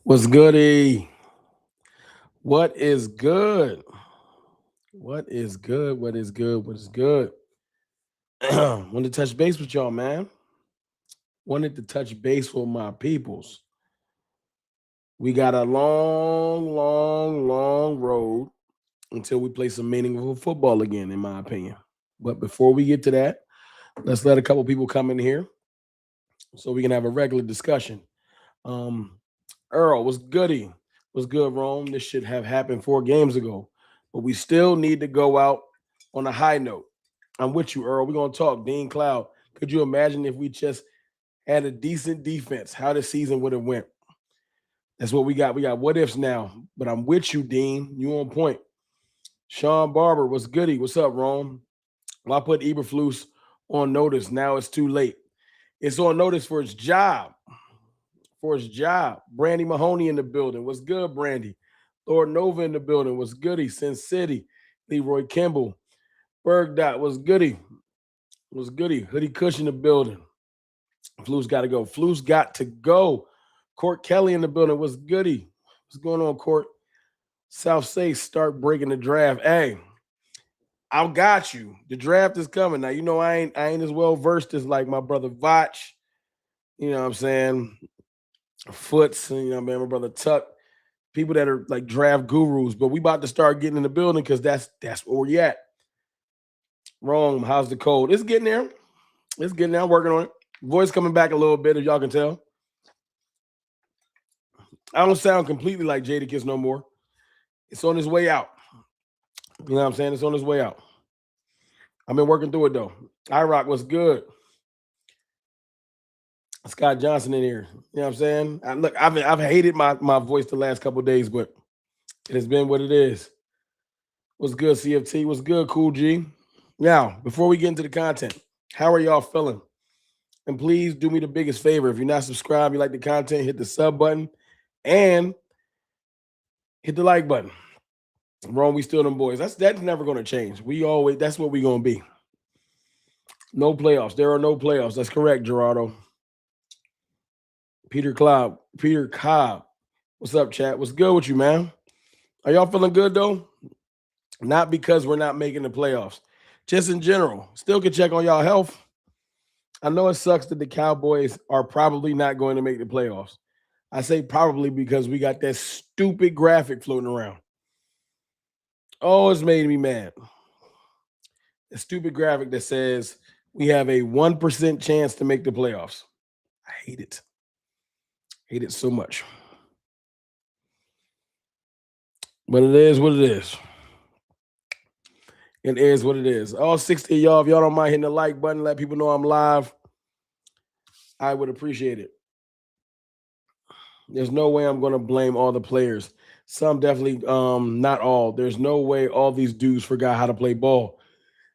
What's goody? What is good? What is good? What is good? What is good? Wanted to touch base with y'all, man. Wanted to touch base with my peoples. We got a long, long, long road until we play some meaningful football again, in my opinion. But before we get to that, let's let a couple people come in here so we can have a regular discussion. Um, Earl, what's goody? What's good, Rome? This should have happened 4 games ago, but we still need to go out on a high note. I'm with you, Earl. We're gonna talk. Dean Cloud. Could you imagine if we just had a decent defense, how the season would have went? That's what we got. We got what ifs now. But I'm with you, Dean. You on point. Sean Barber, what's goody? What's up, Rome? Well, I put Eberflus on notice. Now it's too late. It's on notice for its job. For his job. Brandy Mahoney in the building. What's good, Brandy? Lord Nova in the building. What's goody? Sin City. Leroy Kimball. Berg Dot. What's goody? What's goody? Hoodie Cush in the building. Flu's got to go. Flu's got to go. Court Kelly in the building. What's goody? What's going on, Court? South Say start breaking the draft. Hey, I got you. The draft is coming. Now, you know I ain't as well versed as like my brother Vach. You know what I'm saying? Foots, and man, my brother Tuck, people that are like draft gurus, but we about to start getting in the building because that's where we at. Wrong. How's the cold? It's getting there. It's getting there. I'm working on it. Voice coming back a little bit, if y'all can tell. I don't sound completely like Jadakiss no more. It's on his way out. You know what I'm saying? It's on his way out. I've been working through it though. IROC was good. Scott Johnson in here. You know what I'm saying? Look, I've hated my voice the last couple of days, but it has been what it is. What's good, CFT? What's good, Cool G? Now, before we get into the content, how are y'all feeling? And please do me the biggest favor. If you're not subscribed, you like the content, hit the sub button and hit the like button. Wrong, we still them boys. That's never going to change. That's what we going to be. No playoffs. There are no playoffs. That's correct, Gerardo. Peter Cobb. What's up, chat? What's good with you, man? Are y'all feeling good though? Not because we're not making the playoffs. Just in general. Still can check on y'all health. I know it sucks that the Cowboys are probably not going to make the playoffs. I say probably because we got that stupid graphic floating around. Oh, it's made me mad. A stupid graphic that says we have a 1% chance to make the playoffs. I hate it. Hate it so much. But it is what it is. It is what it is. All 60 of y'all, if y'all don't mind hitting the like button, let people know I'm live, I would appreciate it. There's no way I'm going to blame all the players. Some definitely, not all. There's no way all these dudes forgot how to play ball.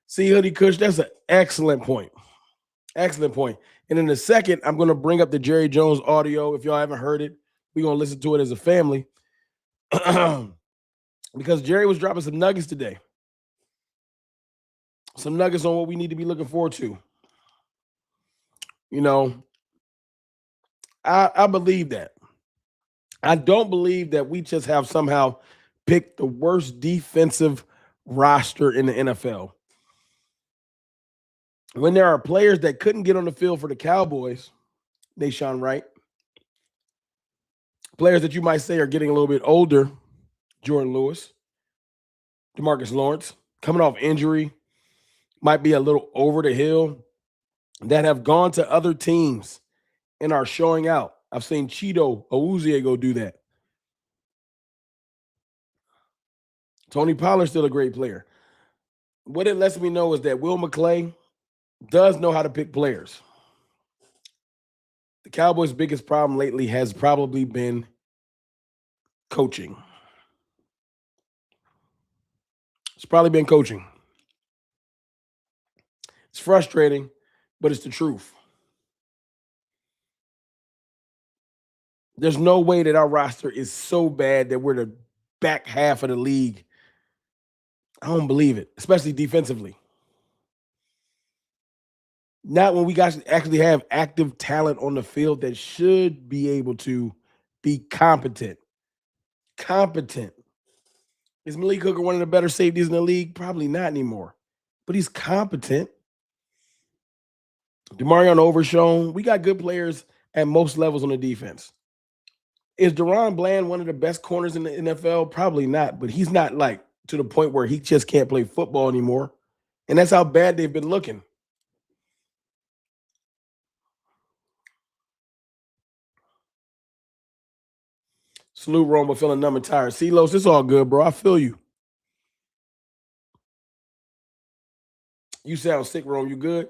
See, Hoodie Kush, that's an excellent point. Excellent point. And in a second, I'm going to bring up the Jerry Jones audio. If y'all haven't heard it, we're going to listen to it as a family. Because Jerry was dropping some nuggets today. Some nuggets on what we need to be looking forward to. You know, I believe that. I don't believe that we just have somehow picked the worst defensive roster in the NFL. When there are players that couldn't get on the field for the Cowboys, Nashawn Wright, players that you might say are getting a little bit older, Jordan Lewis, DeMarcus Lawrence, coming off injury, might be a little over the hill, that have gone to other teams and are showing out. I've seen Cheeto Awuzie go do that. Tony Pollard's still a great player. What it lets me know is that Will McClay does know how to pick players. The Cowboys' biggest problem lately has probably been coaching. It's probably been coaching. It's frustrating, but it's the truth. There's no way that our roster is so bad that we're the back half of the league. I don't believe it, especially defensively. Not when we guys actually have active talent on the field that should be able to Be competent. Competent. Is Malik Hooker one of the better safeties in the league? Probably not anymore. But he's competent. Demarion Overshown. We got good players at most levels on the defense. Is Deron Bland one of the best corners in the NFL? Probably not, but he's not like to the point where he just can't play football anymore. And that's how bad they've been looking. Salute Rome, but feeling numb and tired. C-Los, it's all good, bro. I feel you. You sound sick, Rome. You good?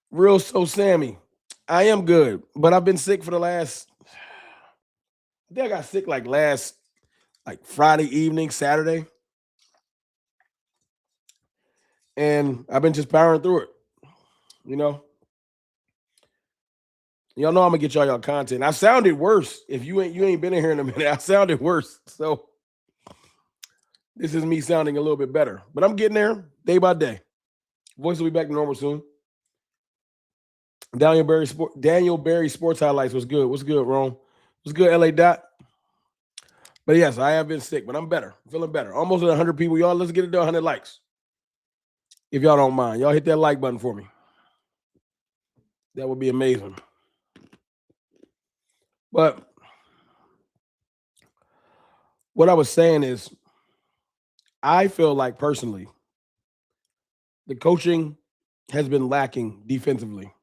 Real So Sammy. I am good, but I've been sick for the last. I think I got sick like Friday evening, Saturday. And I've been just powering through it. You know? Y'all know I'm gonna get y'all content. I sounded worse. If you ain't been in here in a minute, I sounded worse. So this is me sounding a little bit better. But I'm getting there day by day. Voice will be back to normal soon. Daniel Berry Sports Highlights was good. What's good, Rome? What's good, LA Dot? But yes, I have been sick, but I'm better. Feeling better. Almost at 100 people. Y'all, let's get it to 100 likes. If y'all don't mind. Y'all hit that like button for me. That would be amazing. But what I was saying is, I feel like personally, the coaching has been lacking defensively.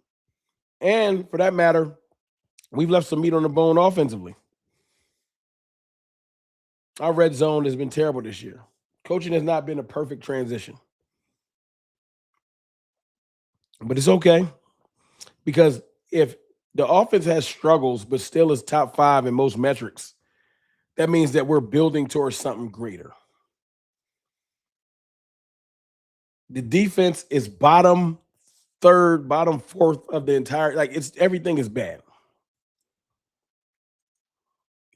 And for that matter, we've left some meat on the bone offensively. Our red zone has been terrible this year. Coaching has not been a perfect transition. But it's okay because if the offense has struggles but still is top 5 in most metrics, that means that we're building towards something greater. The defense is bottom 3rd, bottom 4th of the entire, like everything is bad.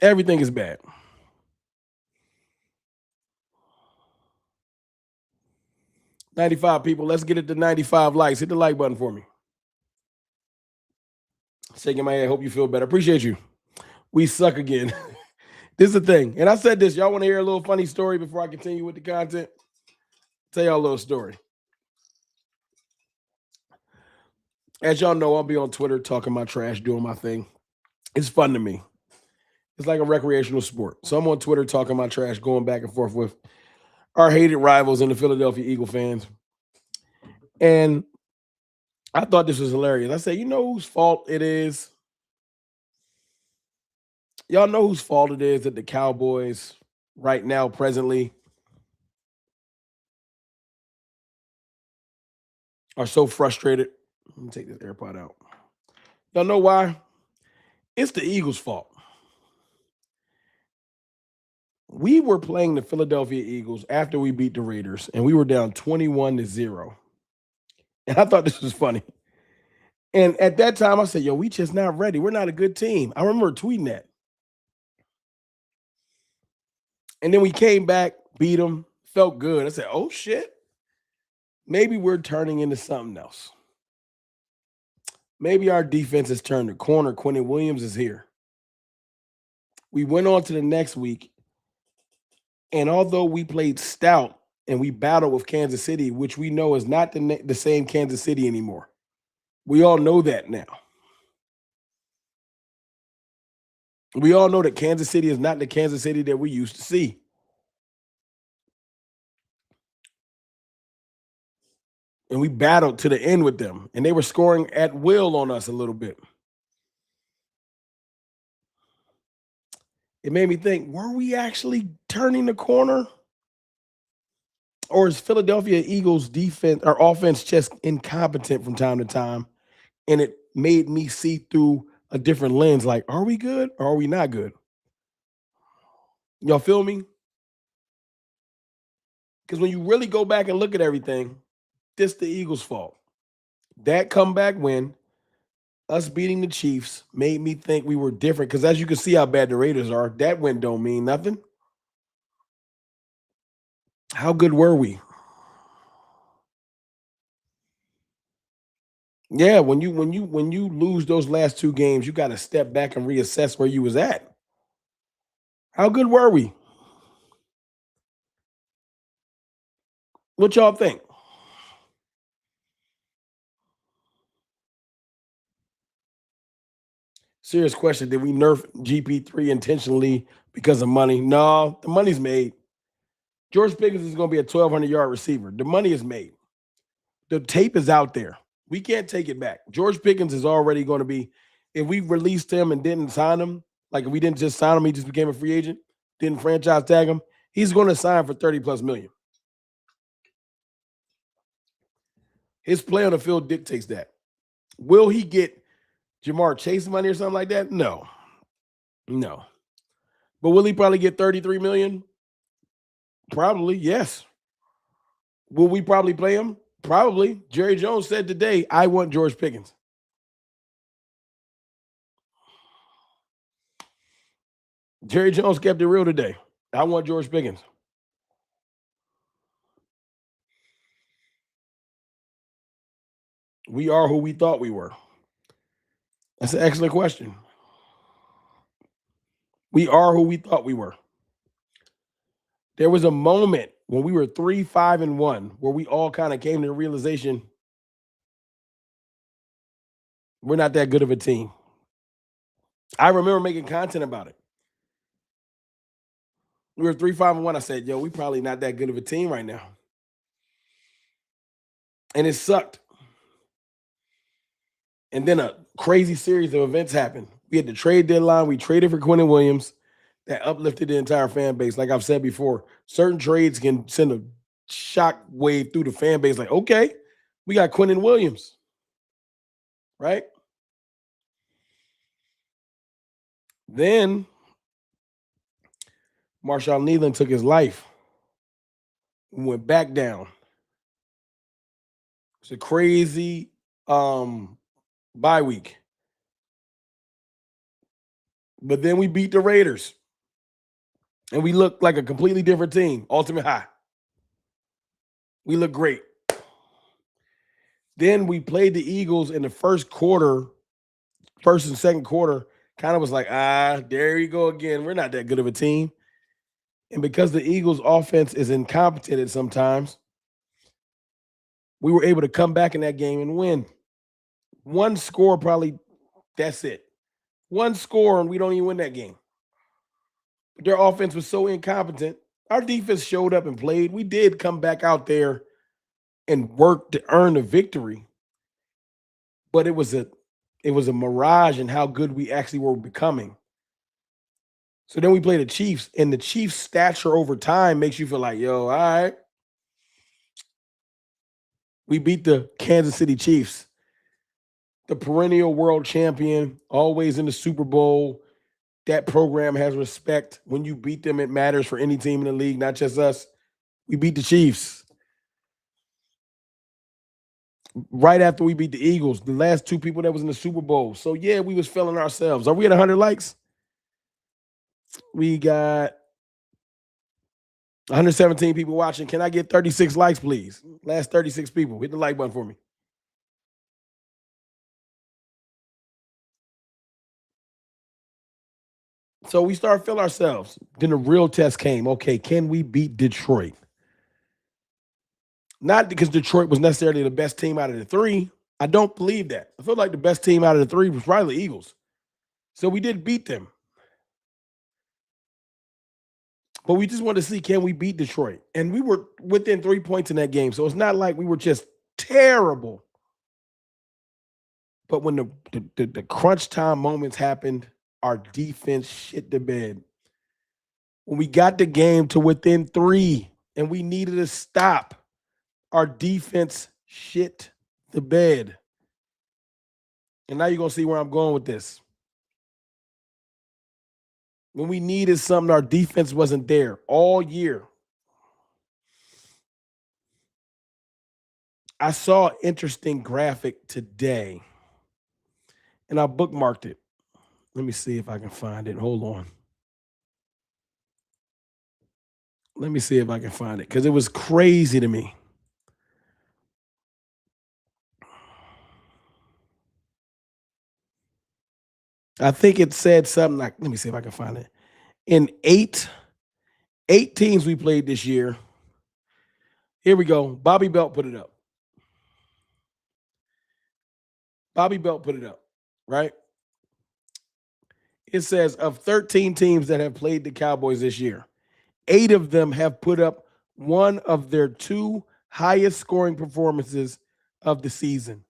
Everything is bad. $95 people. Let's get it to 95 likes. Hit the like button for me. Shaking my head. Hope you feel better. Appreciate you. We suck again. This is the thing. And I said this. Y'all want to hear a little funny story before I continue with the content? Tell y'all a little story. As y'all know, I'll be on Twitter talking my trash, doing my thing. It's fun to me. It's like a recreational sport. So I'm on Twitter talking my trash, going back and forth with our hated rivals and the Philadelphia Eagle fans. And I thought this was hilarious. I said, you know whose fault it is? Y'all know whose fault it is that the Cowboys right now, presently, are so frustrated. Let me take this AirPod out. Y'all know why? It's the Eagles' fault. We were playing the Philadelphia Eagles after we beat the Raiders, and we were down 21-0. And I thought this was funny. And at that time, I said, yo, we just not ready. We're not a good team. I remember tweeting that. And then we came back, beat them, felt good. I said, oh, shit. Maybe we're turning into something else. Maybe our defense has turned the corner. Quentin Williams is here. We went on to the next week. And although we played stout and we battled with Kansas City, which we know is not the same Kansas City anymore. We all know that now. We all know that Kansas City is not the Kansas City that we used to see. And we battled to the end with them. And they were scoring at will on us a little bit. It made me think, were we actually turning the corner? Or is Philadelphia Eagles defense or offense just incompetent from time to time? And it made me see through a different lens. Like, are we good or are we not good? Y'all feel me? Because when you really go back and look at everything, this the Eagles' fault. That comeback win, us beating the Chiefs, made me think we were different. Because as you can see how bad the Raiders are, that win don't mean nothing. How good were we? Yeah, when you lose those last 2 games, you got to step back and reassess where you was at. How good were we? What y'all think? Serious question. Did we nerf GP3 intentionally because of money? No, the money's made. George Pickens is going to be a 1,200-yard receiver. The money is made. The tape is out there. We can't take it back. George Pickens is already going to be, if we released him and didn't sign him, like if we didn't just sign him, he just became a free agent, didn't franchise tag him, he's going to sign for 30 plus million. His play on the field dictates that. Will he get Jamar Chase money or something like that? No. No. But will he probably get 33 million? Probably, yes. Will we probably play him? Probably. Jerry Jones said today, I want George Pickens. Jerry Jones kept it real today. I want George Pickens. We are who we thought we were. That's an excellent question. We are who we thought we were. There was a moment when we were 3-5-1 where we all kind of came to the realization we're not that good of a team. I remember making content about it. We were 3-5-1. I said, yo, we probably not that good of a team right now. And it sucked. And then a crazy series of events happened. We had the trade deadline. We traded for Quentin Williams. That uplifted the entire fan base. Like I've said before, certain trades can send a shock wave through the fan base. Like, okay, we got Quentin Williams, right? Then Marshawn Nealon took his life. Went back down. It's a crazy bye week. But then we beat the Raiders. And we looked like a completely different team. Ultimate high. We look great. Then we played the Eagles in the first quarter, first and second quarter. Kind of was like, there you go again. We're not that good of a team. And because the Eagles' offense is incompetent at sometimes, we were able to come back in that game and win. One score, probably, that's it. One score, and we don't even win that game. Their offense was so incompetent. Our defense showed up and played. We did come back out there and work to earn a victory. But it was a mirage in how good we actually were becoming. So then we play the Chiefs, and the Chiefs' stature over time makes you feel like, yo, all right. We beat the Kansas City Chiefs, the perennial world champion, always in the Super Bowl. That program has respect. When you beat them, it matters for any team in the league, not just us. We beat the Chiefs. Right after we beat the Eagles, the last two people that was in the Super Bowl. So, yeah, we was feeling ourselves. Are we at 100 likes? We got 117 people watching. Can I get 36 likes, please? Last 36 people. Hit the like button for me. So we started feeling ourselves. Then the real test came. Okay, can we beat Detroit? Not because Detroit was necessarily the best team out of the three. I don't believe that. I feel like the best team out of the three was probably the Eagles. So we did beat them. But we just wanted to see, can we beat Detroit? And we were within 3 points in that game. So it's not like we were just terrible. But when the crunch time moments happened, our defense shit the bed. When we got the game to within 3 and we needed a stop, our defense shit the bed. And now you're going to see where I'm going with this. When we needed something, our defense wasn't there all year. I saw an interesting graphic today, and I bookmarked it. Let me see if I can find it. Hold on. Let me see if I can find it because it was crazy to me. I think it said something like, let me see if I can find it. In eight teams we played this year. Here we go. Bobby Belt put it up. Bobby Belt put it up, right? It says of 13 teams that have played the Cowboys this year, 8 of them have put up one of their 2 highest scoring performances of the season.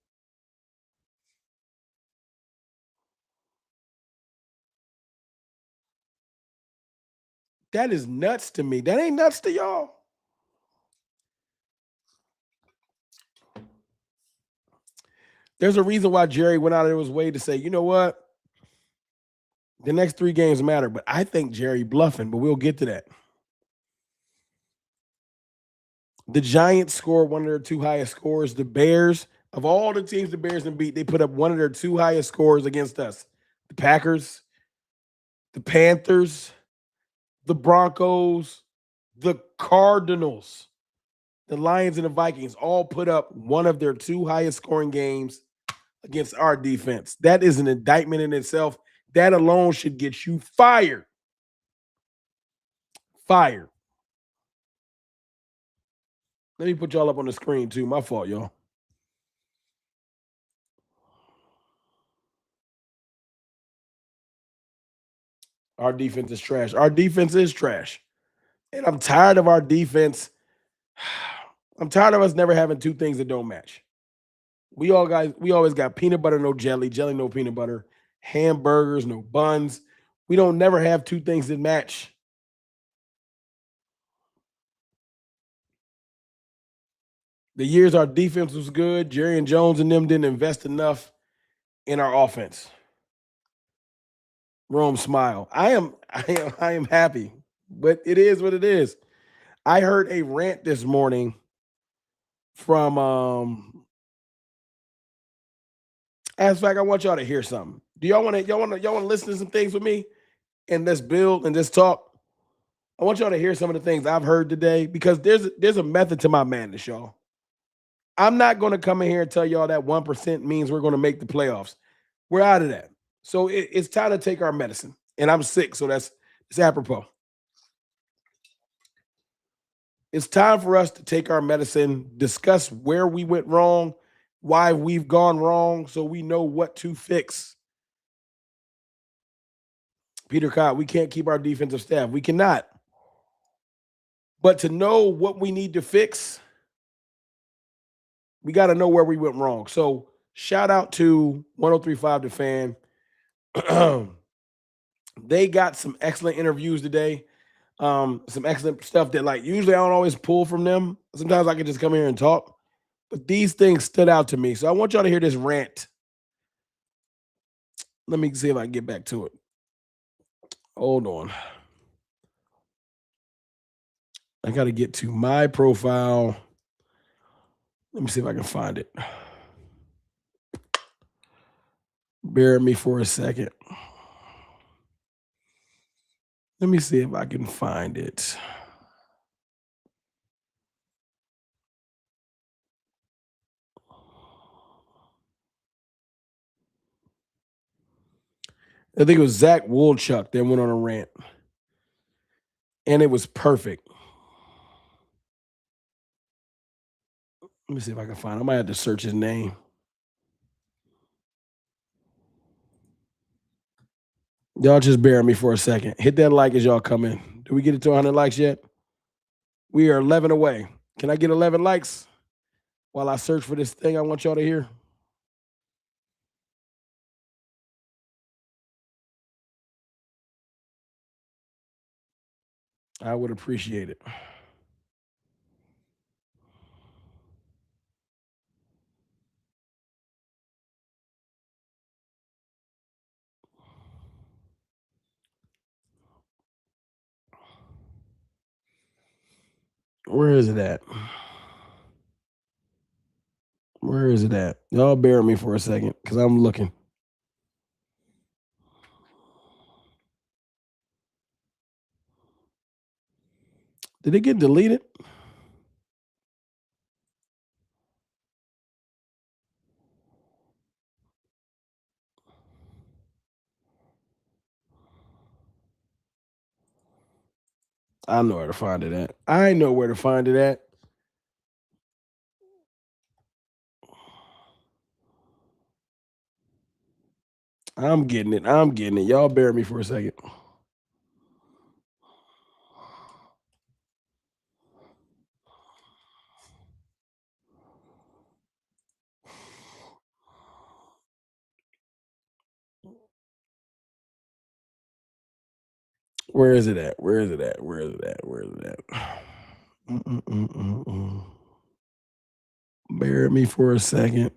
That is nuts to me. That ain't nuts to y'all. There's a reason why Jerry went out of his way to say, you know what? The next 3 games matter, but I think Jerry bluffing, but we'll get to that. The Giants scored one of their 2 highest scores. The Bears, of all the teams the Bears have beat, they put up one of their 2 highest scores against us. The Packers, the Panthers, the Broncos, the Cardinals, the Lions, and the Vikings all put up one of their 2 highest scoring games against our defense. That is an indictment in itself. That alone should get you fired. Fired. Let me put y'all up on the screen too. My fault, y'all. Our defense is trash. Our defense is trash. And I'm tired of our defense. I'm tired of us never having 2 things that don't match. We always got peanut butter, no jelly, jelly, no peanut butter, hamburgers, no buns. We don't never have 2 things that match. The years our defense was good, Jerry and Jones and them didn't invest enough in our offense. Rome smile. I am happy, but it is what it is. I heard a rant this morning from as a fact, I want y'all to hear something. Do y'all want to listen to some things with me and let's build and let's talk? I want y'all to hear some of the things I've heard today because there's a method to my madness, y'all. I'm not going to come in here and tell y'all that 1% means we're going to make the playoffs. We're out of that. So it's time to take our medicine. And I'm sick, so it's apropos. It's time for us to take our medicine, discuss where we went wrong, why we've gone wrong, so we know what to fix. Peter Cott, we can't keep our defensive staff. We cannot. But to know what we need to fix, we got to know where we went wrong. So shout out to 1035 The Fan. They got some excellent interviews today. Some excellent stuff that like usually I don't always pull from them. Sometimes I can just come here and talk. But these things stood out to me. So I want y'all to hear this rant. Let me see if I can get back to it. Hold on. I got to get to my profile. Let me see if I can find it. Bear with me for a second. Let me see if I can find it. I think it was Zach Woolchuck that went on a rant. And it was perfect. Let me see if I can find it. I might have to search his name. Y'all just bear with me for a second. Hit that like as y'all come in. Do we get it to 100 likes yet? We are 11 away. Can I get 11 likes while I search for this thing I want y'all to hear? I would appreciate it. Where is it at? Where is it at? Y'all bear with me for a second because I'm looking. Did it get deleted? I know where to find it at. I know where to find it at. I'm getting it. I'm getting it. Y'all bear me for a second. Where is it at? Where is it at? Where is it at? Where is it at? Bear me for a second.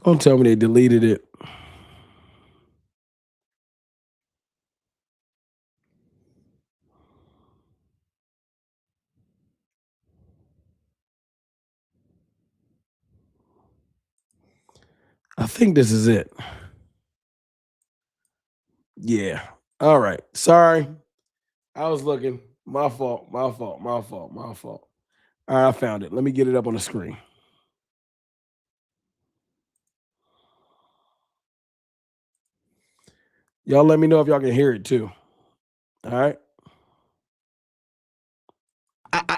Don't tell me they deleted it. I think this is it. Yeah. All right. Sorry. I was looking. My fault. My fault. My fault. My fault. All right. I found it. Let me get it up on the screen. Y'all let me know if y'all can hear it too. All right.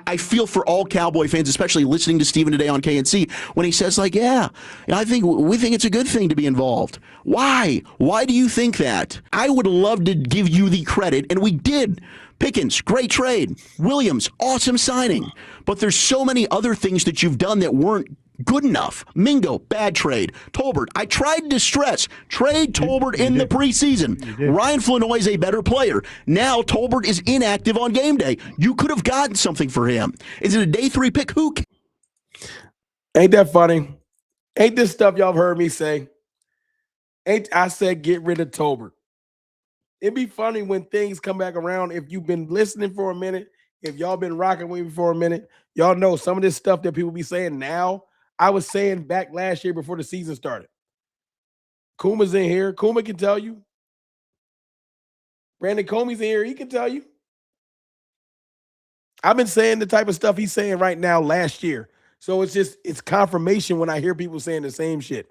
I feel for all Cowboy fans, especially listening to Stephen today on KNC, when he says, like, yeah, we think it's a good thing to be involved. Why? Why do you think that? I would love to give you the credit, and we did. Pickens, great trade. Williams, awesome signing. But there's so many other things that you've done that weren't good enough. Mingo, bad trade. Tolbert, I tried to stress, trade Tolbert in the preseason. Ryan Flanoy is a better player. Now Tolbert is inactive on game day. You could have gotten something for him. Is it a day 3 pick? Who cares? Ain't that funny? Ain't this stuff y'all have heard me say? Ain't I said get rid of Tolbert? It'd be funny when things come back around. If you've been listening for a minute, if y'all been rocking with me for a minute, y'all know some of this stuff that people be saying now, I was saying back last year before the season started. Kuma's in here. Kuma can tell you. Brandon Comey's in here. He can tell you. I've been saying the type of stuff he's saying right now last year. So it's confirmation when I hear people saying the same shit.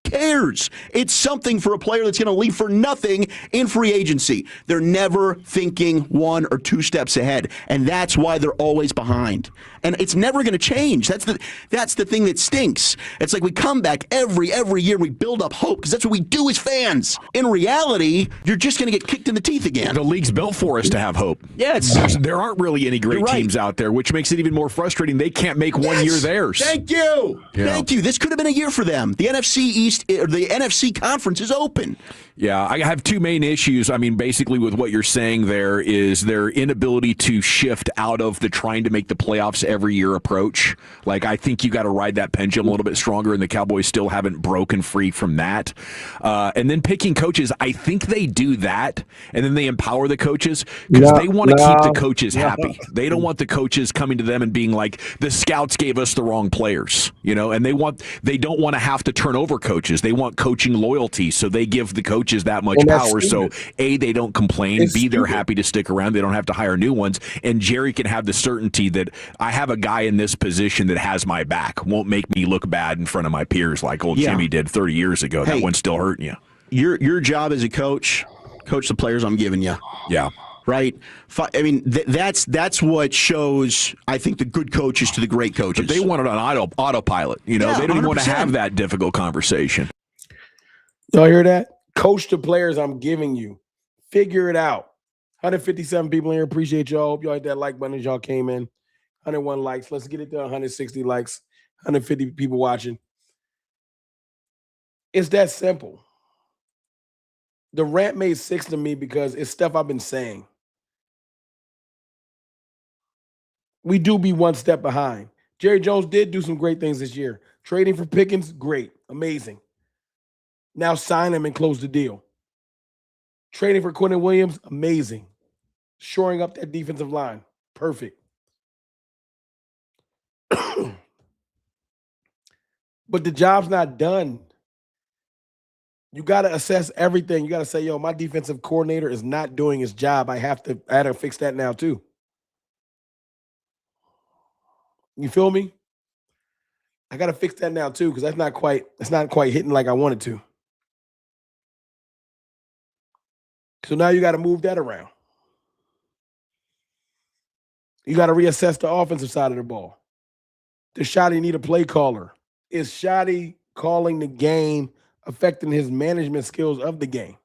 Cares? It's something for a player that's going to leave for nothing in free agency. They're never thinking 1 or 2 steps ahead, and that's why they're always behind. And it's never going to change. That's the thing that stinks. It's like we come back every year, we build up hope because that's what we do as fans. In reality, you're just going to get kicked in the teeth again. The league's built for us to have hope. Yeah, there aren't really any great teams out there, which makes it even more frustrating. They can't make one year theirs. Thank you. Yeah. Thank you. This could have been a year for them. The NFC East, or the NFC conference is open. Yeah, I have 2 main issues. I mean, basically with what you're saying there is their inability to shift out of the trying to make the playoffs every year approach. Like, I think you got to ride that pendulum a little bit stronger, and the Cowboys still haven't broken free from that. And then picking coaches, I think they do that, and then they empower the coaches because they want to keep the coaches happy. They don't want the coaches coming to them and being like, the scouts gave us the wrong players, and they don't want to have to turn over coaches. They want coaching loyalty, so they give the coaches that much power. So A, they don't complain. B, they're happy to stick around. They don't have to hire new ones. And Jerry can have the certainty that I have a guy in this position that has my back, won't make me look bad in front of my peers like old Jimmy did 30 years ago. That one's still hurting you. Your job as a coach the players I'm giving you. Yeah. Right? I mean, that's what shows, I think, the good coaches to the great coaches. But they want it on autopilot. They don't even want to have that difficult conversation. Y'all hear that? Coach the players I'm giving you. Figure it out. 157 people in here. Appreciate y'all. Hope y'all hit that like button as y'all came in. 101 likes. Let's get it to 160 likes. 150 people watching. It's that simple. The rant made 6 to me because it's stuff I've been saying. We do be 1 step behind. Jerry Jones did do some great things this year. Trading for Pickens, great. Amazing. Now sign him and close the deal. Trading for Quinnen Williams, amazing. Shoring up that defensive line, perfect. But the job's not done. You got to assess everything. You got to say, yo, my defensive coordinator is not doing his job. I had to fix that now too. You feel me? I got to fix that now too because that's not quite hitting like I wanted to. So now you got to move that around. You got to reassess the offensive side of the ball. Does Shotty need a play caller? Is Shotty calling the game affecting his management skills of the game?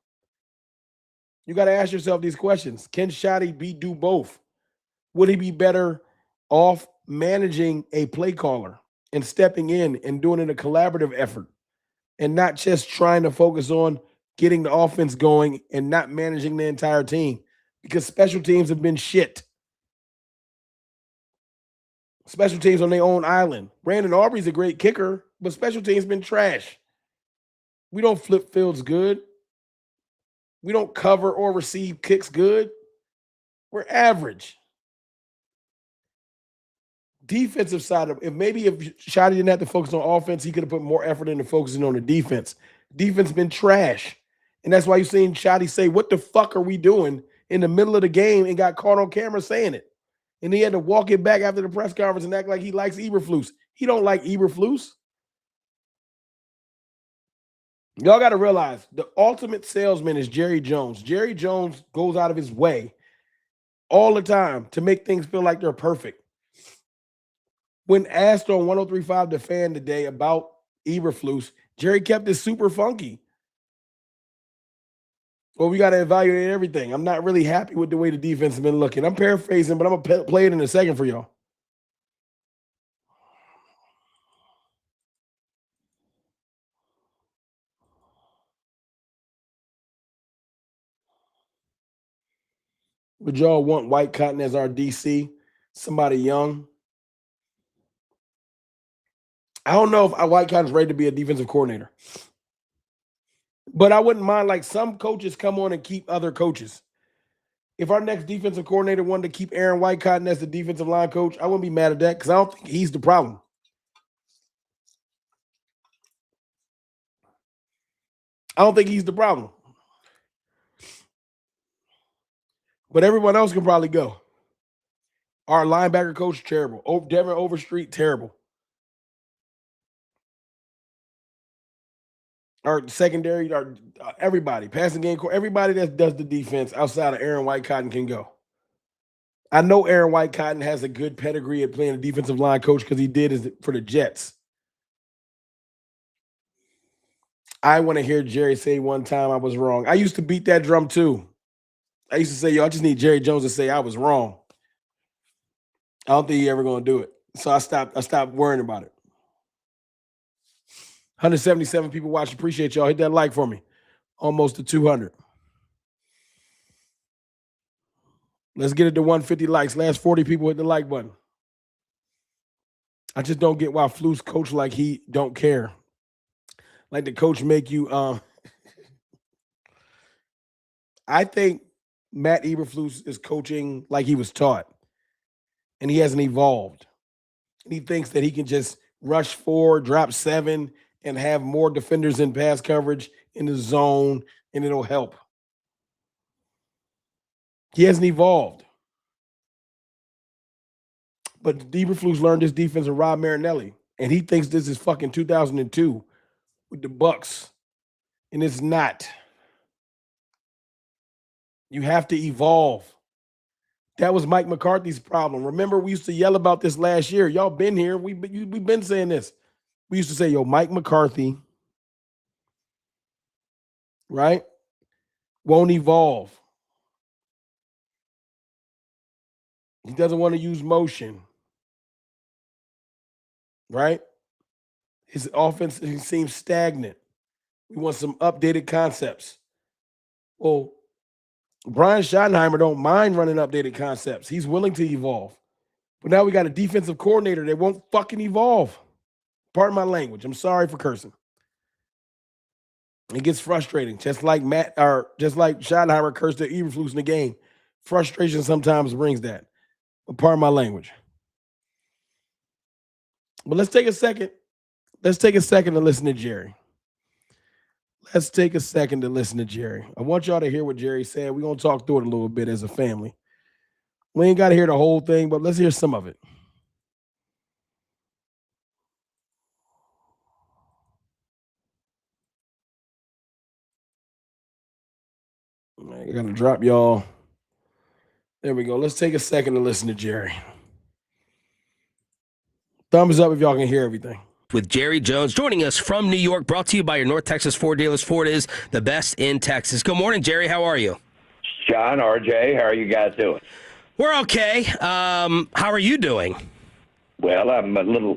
You got to ask yourself these questions. Can Shotty do both? Would he be better off managing a play caller and stepping in and doing it a collaborative effort and not just trying to focus on getting the offense going and not managing the entire team? Because special teams have been shit. Special teams on their own island. Brandon Aubrey's a great kicker, but special teams been trash. We don't flip fields good. We don't cover or receive kicks good. We're average. Defensive side of if Shotty didn't have to focus on offense, he could have put more effort into focusing on the defense. Defense been trash. And that's why you've seen Shotty say, "What the fuck are we doing?" in the middle of the game and got caught on camera saying it. And he had to walk it back after the press conference and act like he likes Eberflus. He don't like Eberflus. Y'all got to realize the ultimate salesman is Jerry Jones. Jerry Jones goes out of his way all the time to make things feel like they're perfect. When asked on 103.5 The Fan today about Eberflus, Jerry kept it super funky. Well, we got to evaluate everything. I'm not really happy with the way the defense has been looking. I'm paraphrasing, but I'm going to play it in a second for y'all. Would y'all want White Cotton as our DC? Somebody young? I don't know if White Cotton's ready to be a defensive coordinator. But I wouldn't mind, like, some coaches come on and keep other coaches. If our next defensive coordinator wanted to keep Aaron White Cotton as the defensive line coach, I wouldn't be mad at that because I don't think he's the problem. I don't think he's the problem. But everyone else can probably go. Our linebacker coach, terrible. Devin Overstreet, terrible. Our secondary, everybody, passing game, everybody that does the defense outside of Aaron White Cotton can go. I know Aaron White Cotton has a good pedigree at playing a defensive line coach because he did it for the Jets. I want to hear Jerry say one time I was wrong. I used to beat that drum too. I used to say, "Yo, I just need Jerry Jones to say I was wrong." I don't think he's ever going to do it. So I stopped worrying about it. 177 people watching. Appreciate y'all. Hit that like for me. Almost to 200. Let's get it to 150 likes. Last 40 people hit the like button. I just don't get why Flus coach like he don't care. Like the coach make you I think Matt Eberflus is coaching like he was taught. And he hasn't evolved. And he thinks that he can just rush 4, drop 7, and have more defenders in pass coverage in the zone, and it'll help. He hasn't evolved. But Eberflus learned this defense from Rob Marinelli, and he thinks this is fucking 2002 with the Bucks, and it's not. You have to evolve. That was Mike McCarthy's problem. Remember, we used to yell about this last year. Y'all been here. We've been saying this. We used to say, "Yo, Mike McCarthy, right, won't evolve. He doesn't want to use motion, right? His offense seems stagnant. We want some updated concepts." Well, Brian Schottenheimer don't mind running updated concepts. He's willing to evolve. But now we got a defensive coordinator that won't fucking evolve. Pardon my language. I'm sorry for cursing. It gets frustrating, just like Schottenheimer cursed at Eberflus in the game. Frustration sometimes brings that. But pardon my language. But let's take a second. Let's take a second to listen to Jerry. Let's take a second to listen to Jerry. I want y'all to hear what Jerry said. We're going to talk through it a little bit as a family. We ain't got to hear the whole thing, but let's hear some of it. I got to drop y'all. There we go. Let's take a second to listen to Jerry. Thumbs up if y'all can hear everything. With Jerry Jones joining us from New York, brought to you by your North Texas Ford dealers. Ford is the best in Texas. Good morning, Jerry. How are you? John, RJ, how are you guys doing? We're okay. How are you doing? Well, I'm a little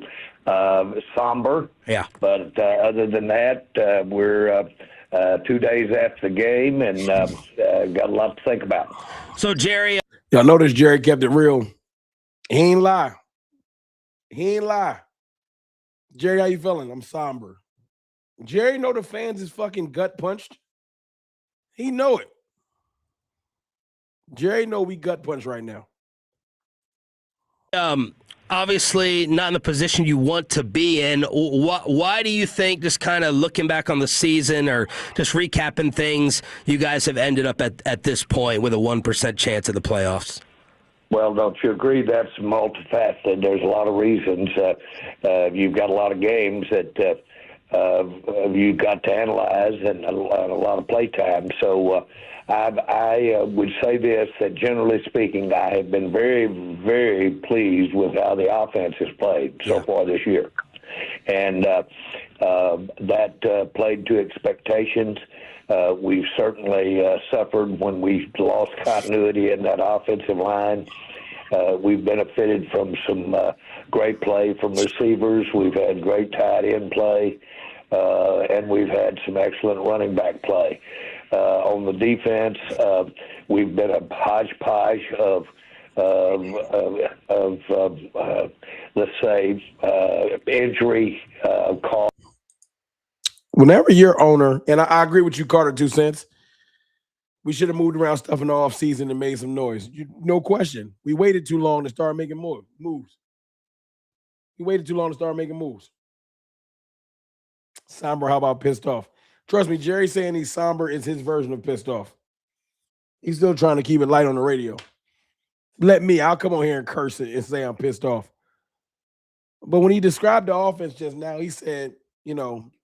somber. Yeah. But other than that, we're 2 days after the game and got a lot to think about. So, Jerry. Y'all notice Jerry kept it real. He ain't lie. He ain't lie. Jerry, how you feeling? I'm somber. Jerry know the fans is fucking gut punched. He know it. Jerry know we gut punch right now. Obviously not in the position you want to be in. Why do you think, just kind of looking back on the season or just recapping things, you guys have ended up at this point with a 1% chance of the playoffs? Well, don't you agree that's multifaceted? There's a lot of reasons. You've got a lot of games that you've got to analyze and a lot of play time. So I would say this, that generally speaking, I have been very, very pleased with how the offense has played so far this year. And that played to expectations. We've certainly suffered when we lost continuity in that offensive line. We've benefited from some great play from receivers. We've had great tight end play, and we've had some excellent running back play. On the defense, we've been a hodgepodge of let's say, injury call. Whenever your owner, and I agree with you, Carter, 2 cents, we should have moved around stuff in the offseason and made some noise. No question. We waited too long to start making moves. We waited too long to start making moves. Somber, how about pissed off? Trust me, Jerry saying he's somber is his version of pissed off. He's still trying to keep it light on the radio. I'll come on here and curse it and say I'm pissed off. But when he described the offense just now, he said,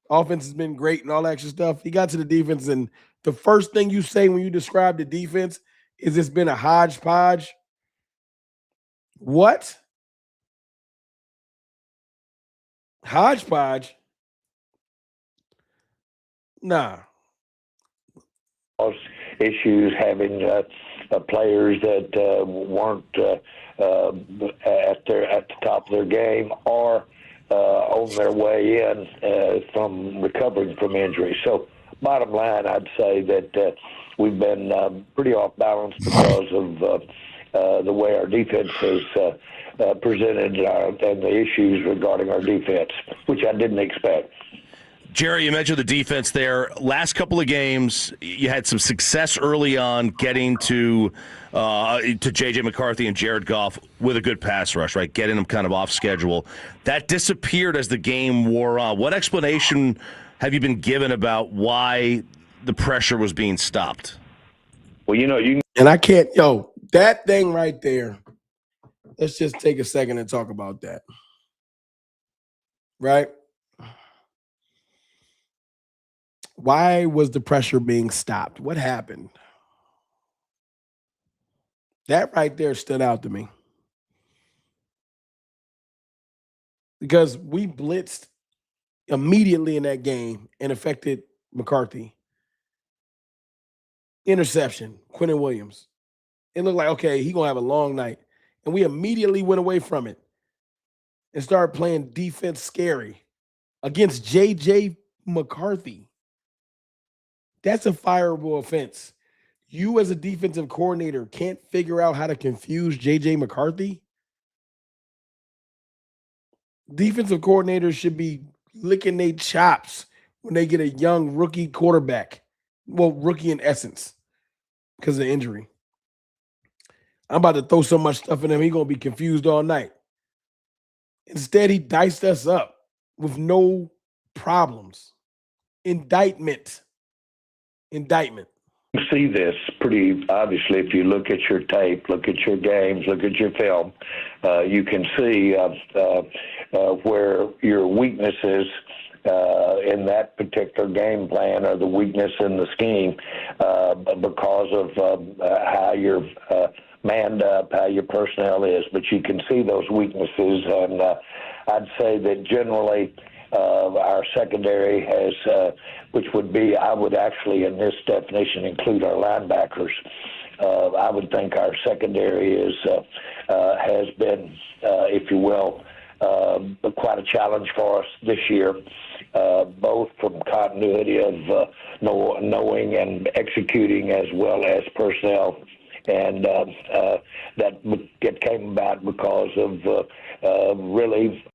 offense has been great and all that extra stuff. He got to the defense, and the first thing you say when you describe the defense is it's been a hodgepodge. What? Hodgepodge? Nah. Issues having players that weren't at the top of their game or on their way in from recovering from injury. So bottom line, I'd say that we've been pretty off balance because of the way our defense has presented and the issues regarding our defense, which I didn't expect. Jerry, you mentioned the defense there. Last couple of games, you had some success early on getting to J.J. McCarthy and Jared Goff with a good pass rush, right? Getting them kind of off schedule. That disappeared as the game wore on. What explanation have you been given about why the pressure was being stopped? Well, and I can't, that thing right there, let's just take a second and talk about that. Right? Why was the pressure being stopped? What happened? That right there stood out to me. Because we blitzed immediately in that game and affected McCarthy. Interception, Quentin Williams. It looked like, okay, he's going to have a long night. And we immediately went away from it and started playing defense scary against J.J. McCarthy. That's a fireable offense. You as a defensive coordinator can't figure out how to confuse J.J. McCarthy? Defensive coordinators should be licking their chops when they get a young rookie quarterback. Well, rookie in essence because of injury. I'm about to throw so much stuff in him, he's going to be confused all night. Instead, he diced us up with no problems. Indictment. You see this pretty obviously if you look at your tape, look at your games, look at your film. You can see where your weaknesses in that particular game plan or the weakness in the scheme because of how you're manned up, how your personnel is. But you can see those weaknesses, and I'd say that generally our secondary has, which would be, I would actually in this definition include our linebackers. I would think our secondary is has been, if you will, quite a challenge for us this year, both from continuity of knowing and executing as well as personnel. And that came about because of really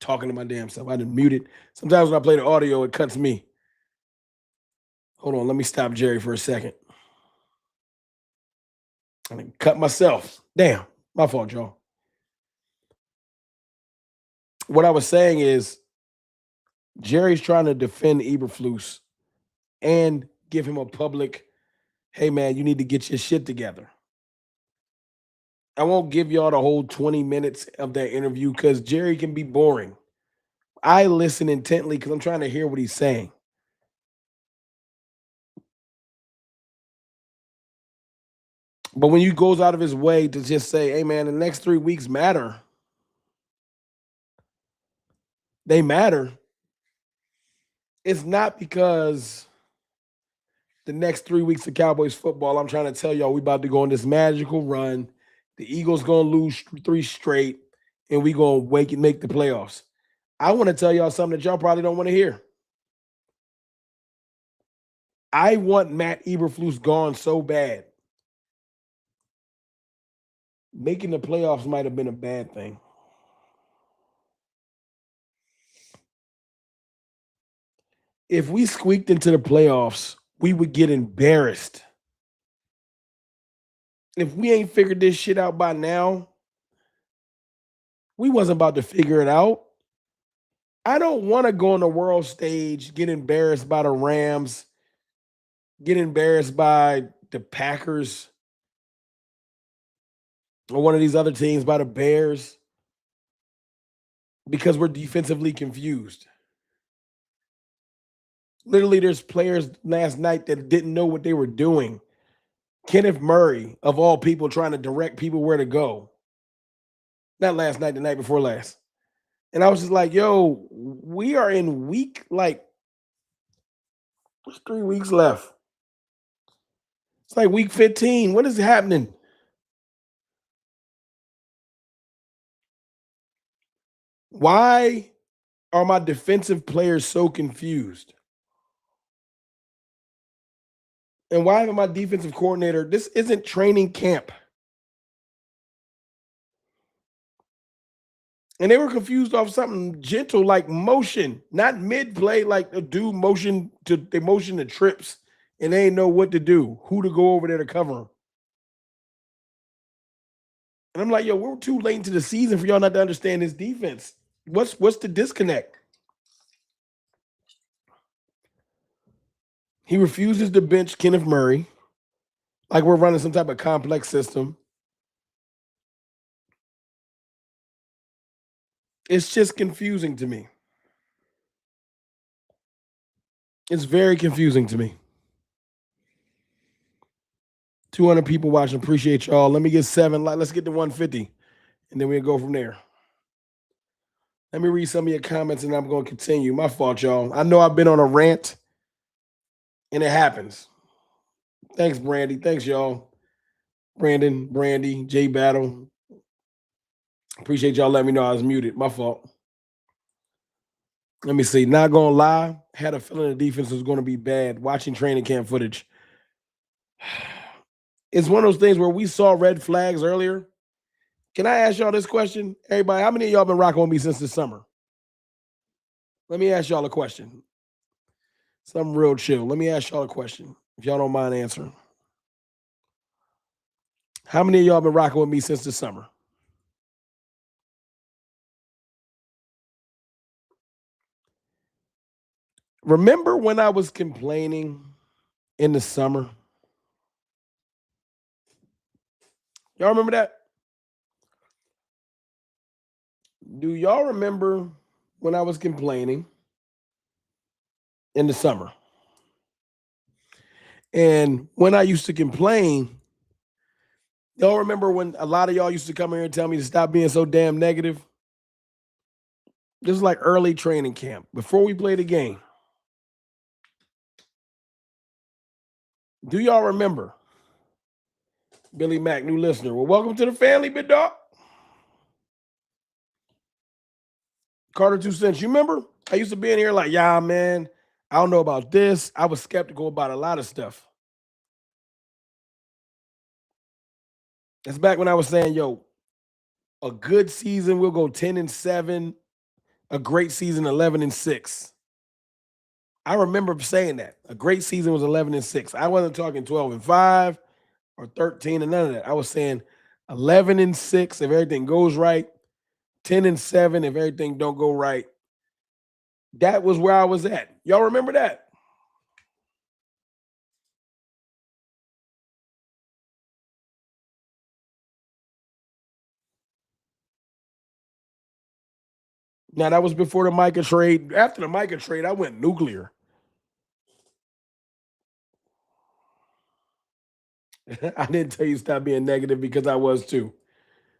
Talking to my damn self. I didn't mute it. Sometimes when I play the audio, it cuts me. Hold on, let me stop Jerry for a second. I didn't cut myself. Damn, my fault, y'all. What I was saying is Jerry's trying to defend Eberflus and give him a public, hey man, you need to get your shit together. I won't give y'all the whole 20 minutes of that interview because Jerry can be boring. I listen intently because I'm trying to hear what he's saying. But when he goes out of his way to just say, hey man, the next 3 weeks matter. They matter. It's not because the next 3 weeks of Cowboys football, I'm trying to tell y'all we about to go on this magical run. The Eagles going to lose 3 straight, and we going to make the playoffs. I want to tell y'all something that y'all probably don't want to hear. I want Matt Eberflus gone so bad. Making the playoffs might have been a bad thing. If we squeaked into the playoffs, we would get embarrassed. If we ain't figured this shit out by now, we wasn't about to figure it out. I don't want to go on the world stage, get embarrassed by the Rams, get embarrassed by the Packers, or one of these other teams, by the Bears, because we're defensively confused. Literally, there's players last night that didn't know what they were doing. Kenneth Murray, of all people, trying to direct people where to go. Not last night, the night before last. And I was just like, yo, we are in week, there's 3 weeks left. It's like week 15. What is happening? Why are my defensive players so confused? And why isn't my defensive coordinator? This isn't training camp. And they were confused off something gentle like motion, not mid-play, like a dude motion to trips, and they didn't know what to do, who to go over there to cover them. And I'm like, yo, we're too late into the season for y'all not to understand this defense. What's the disconnect? He refuses to bench Kenneth Murray, like we're running some type of complex system. It's just confusing to me. It's very confusing to me. 200 people watching. Appreciate y'all. Let me get 7. Let's get to 150, and then we'll go from there. Let me read some of your comments, and I'm going to continue. My fault, y'all. I know I've been on a rant. And it happens. Thanks, Brandy. Thanks, y'all. Brandon, Brandy, J Battle. Appreciate y'all letting me know I was muted. My fault. Let me see. Not gonna lie, had a feeling the defense was going to be bad. Watching training camp footage, it's one of those things where we saw red flags earlier. Can I ask y'all this question, everybody? How many of y'all been rocking with me since the summer? Let me ask y'all a question. Something real chill. Let me ask y'all a question, if y'all don't mind answering. How many of y'all been rocking with me since the summer? Remember when I was complaining in the summer? Y'all remember that? Do y'all remember when I was complaining in the summer? And when I used to complain, y'all remember when a lot of y'all used to come here and tell me to stop being so damn negative? This is like early training camp, before we played the game. Do y'all remember? Billy Mack, new listener. Well, welcome to the family, big dog. Carter 2 cents. You remember? I used to be in here like, yeah, man, I don't know about this. I was skeptical about a lot of stuff. That's back when I was saying, yo, a good season, we'll go 10-7. A great season, 11-6. I remember saying that. A great season was 11-6. I wasn't talking 12-5 or 13 and none of that. I was saying 11-6 if everything goes right, 10-7 if everything don't go right. That was where I was at. Y'all remember that? Now, that was before the Micah trade. After the Micah trade, I went nuclear. I didn't tell you stop being negative because I was too.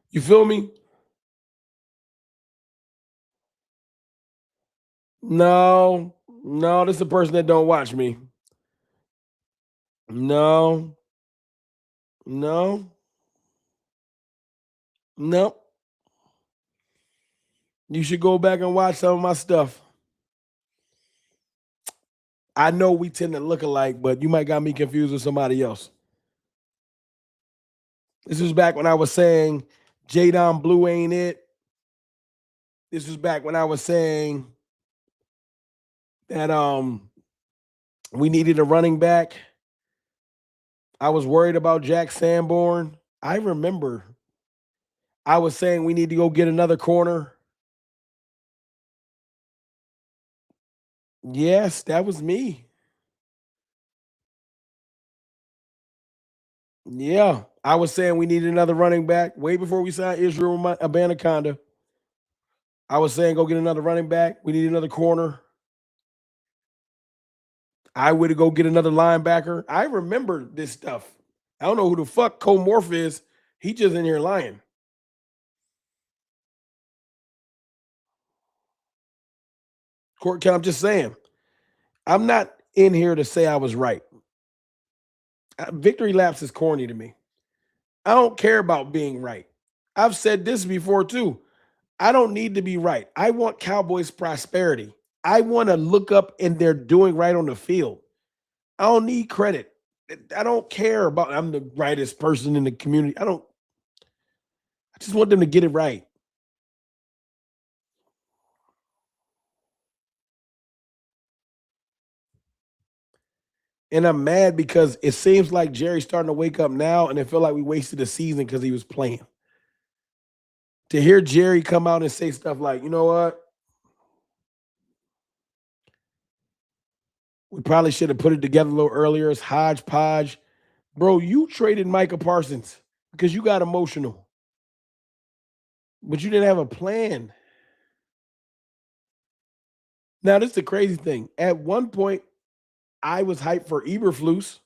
You feel me? No, this is a person that don't watch me. No. You should go back and watch some of my stuff. I know we tend to look alike, but you might got me confused with somebody else. This was back when I was saying Jadon Blue ain't it. This was back when I was saying that we needed a running back. I was worried about Jack Sanborn. I remember I was saying we need to go get another corner. Yes, that was me. Yeah, I was saying we needed another running back way before we signed Israel Abanaconda. I was saying go get another running back. We need another corner. I would go get another linebacker. I remember this stuff. I don't know who the fuck Cole Morph is. He just in here lying. Court count, I'm just saying. I'm not in here to say I was right. Victory laps is corny to me. I don't care about being right. I've said this before too. I don't need to be right. I want Cowboys prosperity. I want to look up and they're doing right on the field. I don't need credit. I don't care about I'm the rightest person in the community. I just want them to get it right. And I'm mad because it seems like Jerry's starting to wake up now, and it felt like we wasted a season because he was playing. To hear Jerry come out and say stuff like, you know what? We probably should have put it together a little earlier. It's hodgepodge. Bro, you traded Micah Parsons because you got emotional. But you didn't have a plan. Now, this is the crazy thing. At one point, I was hyped for Eberflus.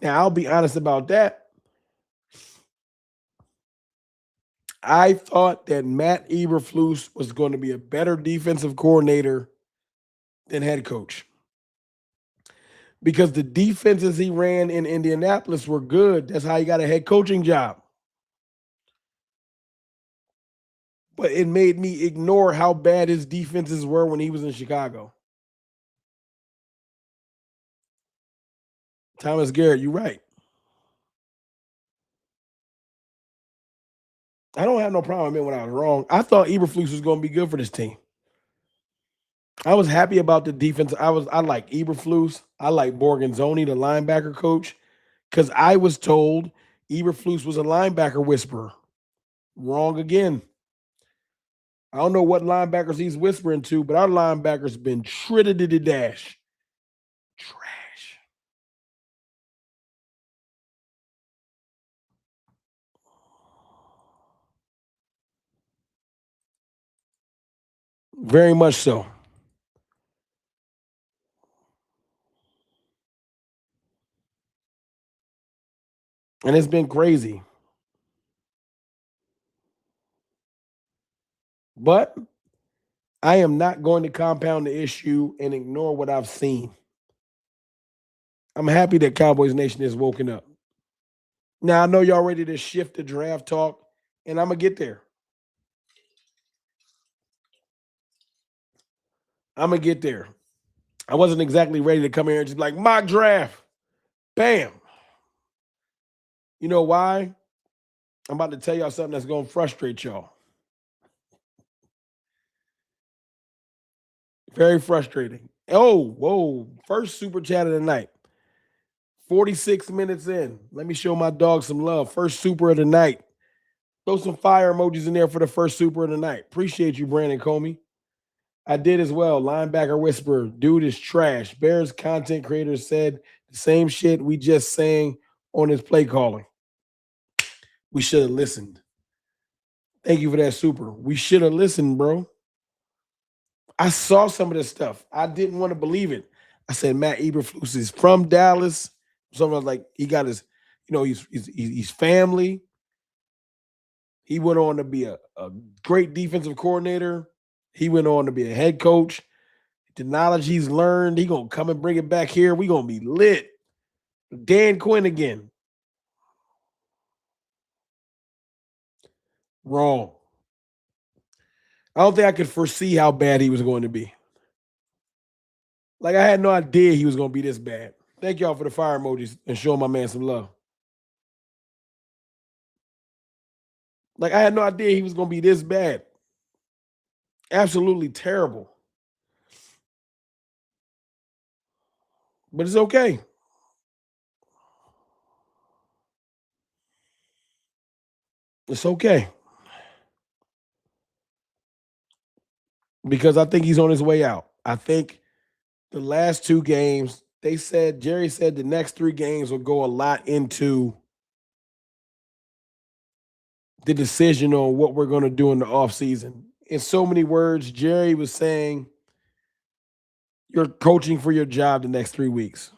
Now, I'll be honest about that. I thought that Matt Eberflus was going to be a better defensive coordinator than head coach. because the defenses he ran in Indianapolis were good. That's how he got a head coaching job. But it made me ignore how bad his defenses were when he was in Chicago. Thomas Garrett, you're right. I don't have no problem admitting when I was wrong. I thought Eberflus was going to be good for this team. I was happy about the defense. I like Eberflus. I like Borgonzoni, the linebacker coach, because I was told Eberflus was a linebacker whisperer. Wrong again. I don't know what linebackers he's whispering to, but our linebackers been shredded to the dash. Trash. Very much so. And it's been crazy. But I am not going to compound the issue and ignore what I've seen. I'm happy that Cowboys Nation is woken up. Now, I know y'all ready to shift the draft talk, and I'm going to get there. I'm going to get there. I wasn't exactly ready to come here and just be like, mock draft. Bam. You know why? I'm about to tell y'all something that's going to frustrate y'all. Very frustrating. Oh, whoa. First super chat of the night. 46 minutes in. Let me show my dog some love. First super of the night. Throw some fire emojis in there for the first super of the night. Appreciate you, Brandon Comey. I did as well. Linebacker whisperer. Dude is trash. Bears content creator said the same shit we just saying on his play calling. We should have listened. Thank you for that super. We should have listened, bro. I saw some of this stuff. I didn't want to believe it. I said, Matt Eberflus is from Dallas. Someone was like, he got his, he's family. He went on to be a great defensive coordinator. He went on to be a head coach. The knowledge he's learned, he going to come and bring it back here. We going to be lit. Dan Quinn again. Wrong. I don't think I could foresee how bad he was going to be. Like, I had no idea he was going to be this bad. Thank y'all for the fire emojis and showing my man some love. Like, I had no idea he was going to be this bad. Absolutely terrible. But it's okay. It's okay. Because I think he's on his way out. I think the last two games, Jerry said the next 3 games will go a lot into the decision on what we're going to do in the offseason. In so many words, Jerry was saying, you're coaching for your job the next 3 weeks.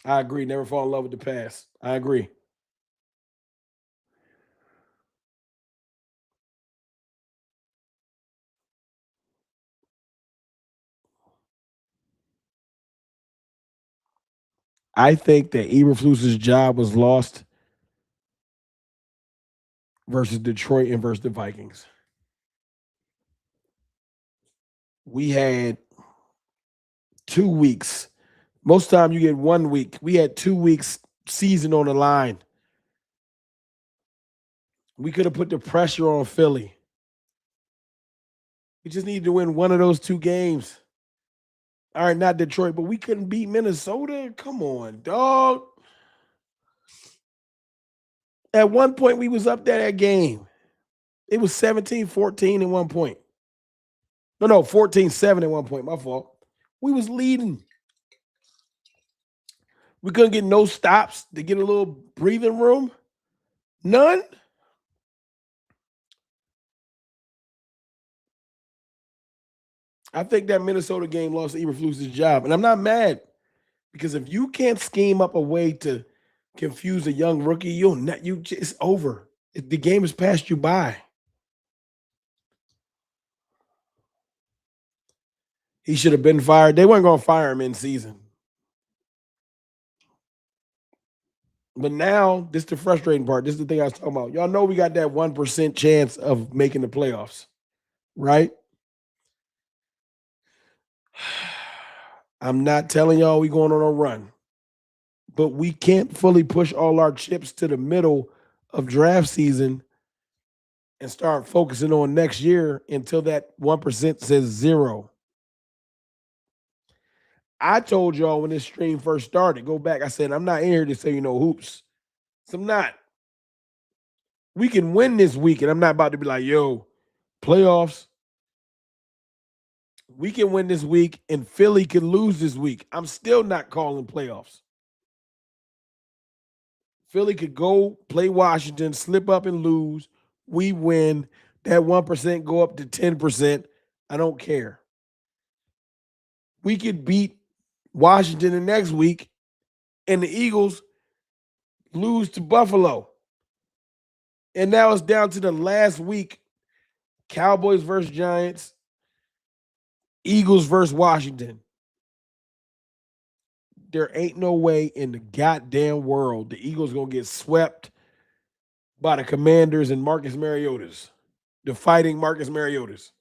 I agree. Never fall in love with the past. I agree. I think that Eberflus's job was lost versus Detroit and versus the Vikings. We had 2 weeks. Most time you get 1 week. We had 2 weeks season on the line. We could have put the pressure on Philly. We just needed to win one of those 2 games. All right, not Detroit, but we couldn't beat Minnesota. Come on, dog. At one point, we was up there that game. It was 17-14 at one point. No, 14-7 at one point. My fault. We was leading. We couldn't get no stops to get a little breathing room. None. I think that Minnesota game lost Eberflus's job. And I'm not mad because if you can't scheme up a way to confuse a young rookie, it's over. The game has passed you by. He should have been fired. They weren't going to fire him in season. But now, this is the frustrating part. This is the thing I was talking about. Y'all know we got that 1% chance of making the playoffs, right? I'm not telling y'all we going on a run, but we can't fully push all our chips to the middle of draft season and start focusing on next year until that 1% says 0. I told y'all when this stream first started, go back, I said, I'm not in here to say hoops. So I'm not. We can win this week, and I'm not about to be like, yo, playoffs. We can win this week, and Philly can lose this week. I'm still not calling playoffs. Philly could go play Washington, slip up and lose. We win. That 1% go up to 10%. I don't care. We could beat Washington the next week, and the Eagles lose to Buffalo. And now it's down to the last week. Cowboys versus Giants, Eagles versus Washington. There ain't no way in the goddamn world the Eagles going to get swept by the Commanders and Marcus Mariota's, the fighting Marcus Mariota's.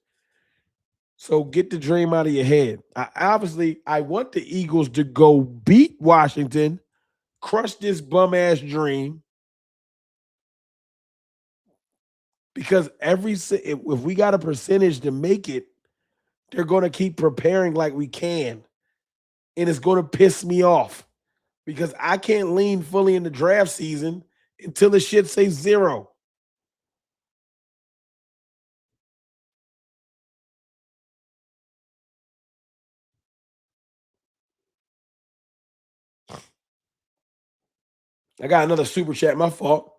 So get the dream out of your head. I want the Eagles to go beat Washington, crush this bum-ass dream, because if we got a percentage to make it, they're going to keep preparing like we can. And it's going to piss me off because I can't lean fully in the draft season until the shit says 0. I got another super chat. My fault.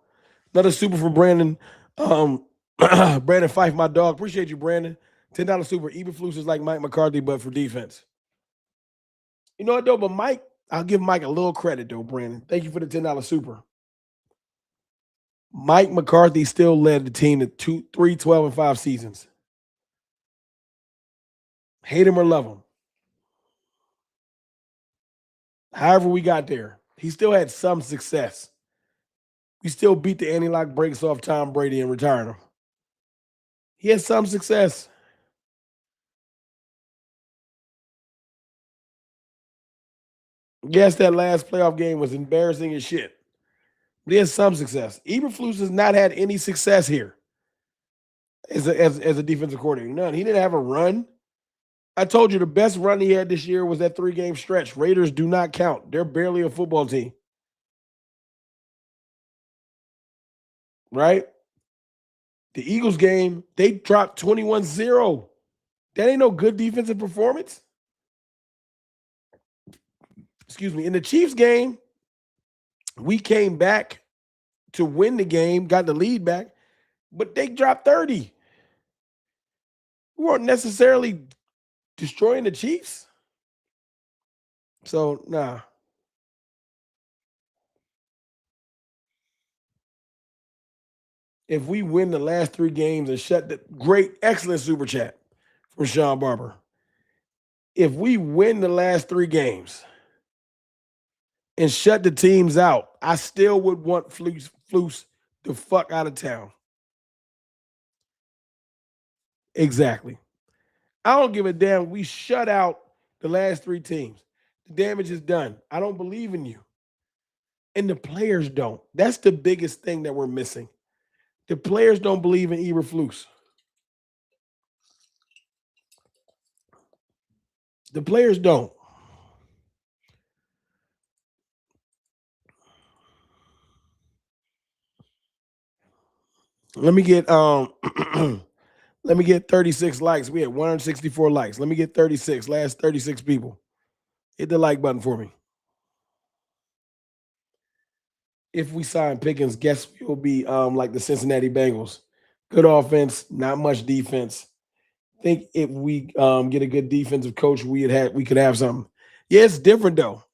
Another super from Brandon. Brandon Fife, my dog. Appreciate you, Brandon. $10 super. Eberflus is like Mike McCarthy, but for defense. You know what, though? But Mike, I'll give Mike a little credit, though, Brandon. Thank you for the $10 super. Mike McCarthy still led the team to 3 12-5 seasons. Hate him or love him. However we got there, he still had some success. We still beat the anti-lock breaks off Tom Brady and retired him. He had some success. Yes, that last playoff game was embarrassing as shit. But he had some success. Eberflus has not had any success here as a defensive coordinator. None. He didn't have a run. I told you the best run he had this year was that 3-game stretch. Raiders do not count. They're barely a football team. Right? The Eagles game, they dropped 21-0. That ain't no good defensive performance. Excuse me. In the Chiefs game, we came back to win the game, got the lead back, but they dropped 30. We weren't necessarily destroying the Chiefs. So, nah. If we win the last 3 games and shut the excellent super chat from Sean Barber. If we win the last 3 games and shut the teams out, I still would want Flus the fuck out of town. Exactly. I don't give a damn. We shut out the last 3 teams. The damage is done. I don't believe in you. And the players don't. That's the biggest thing that we're missing. The players don't believe in Eberflus. The players don't. Let me get let me get 36 likes. We had 164 likes. Let me get 36. Last 36 people. Hit the like button for me. If we sign Pickens, guess we'll be like the Cincinnati Bengals. Good offense, not much defense. Think if we get a good defensive coach, we could have something. Yeah, it's different though.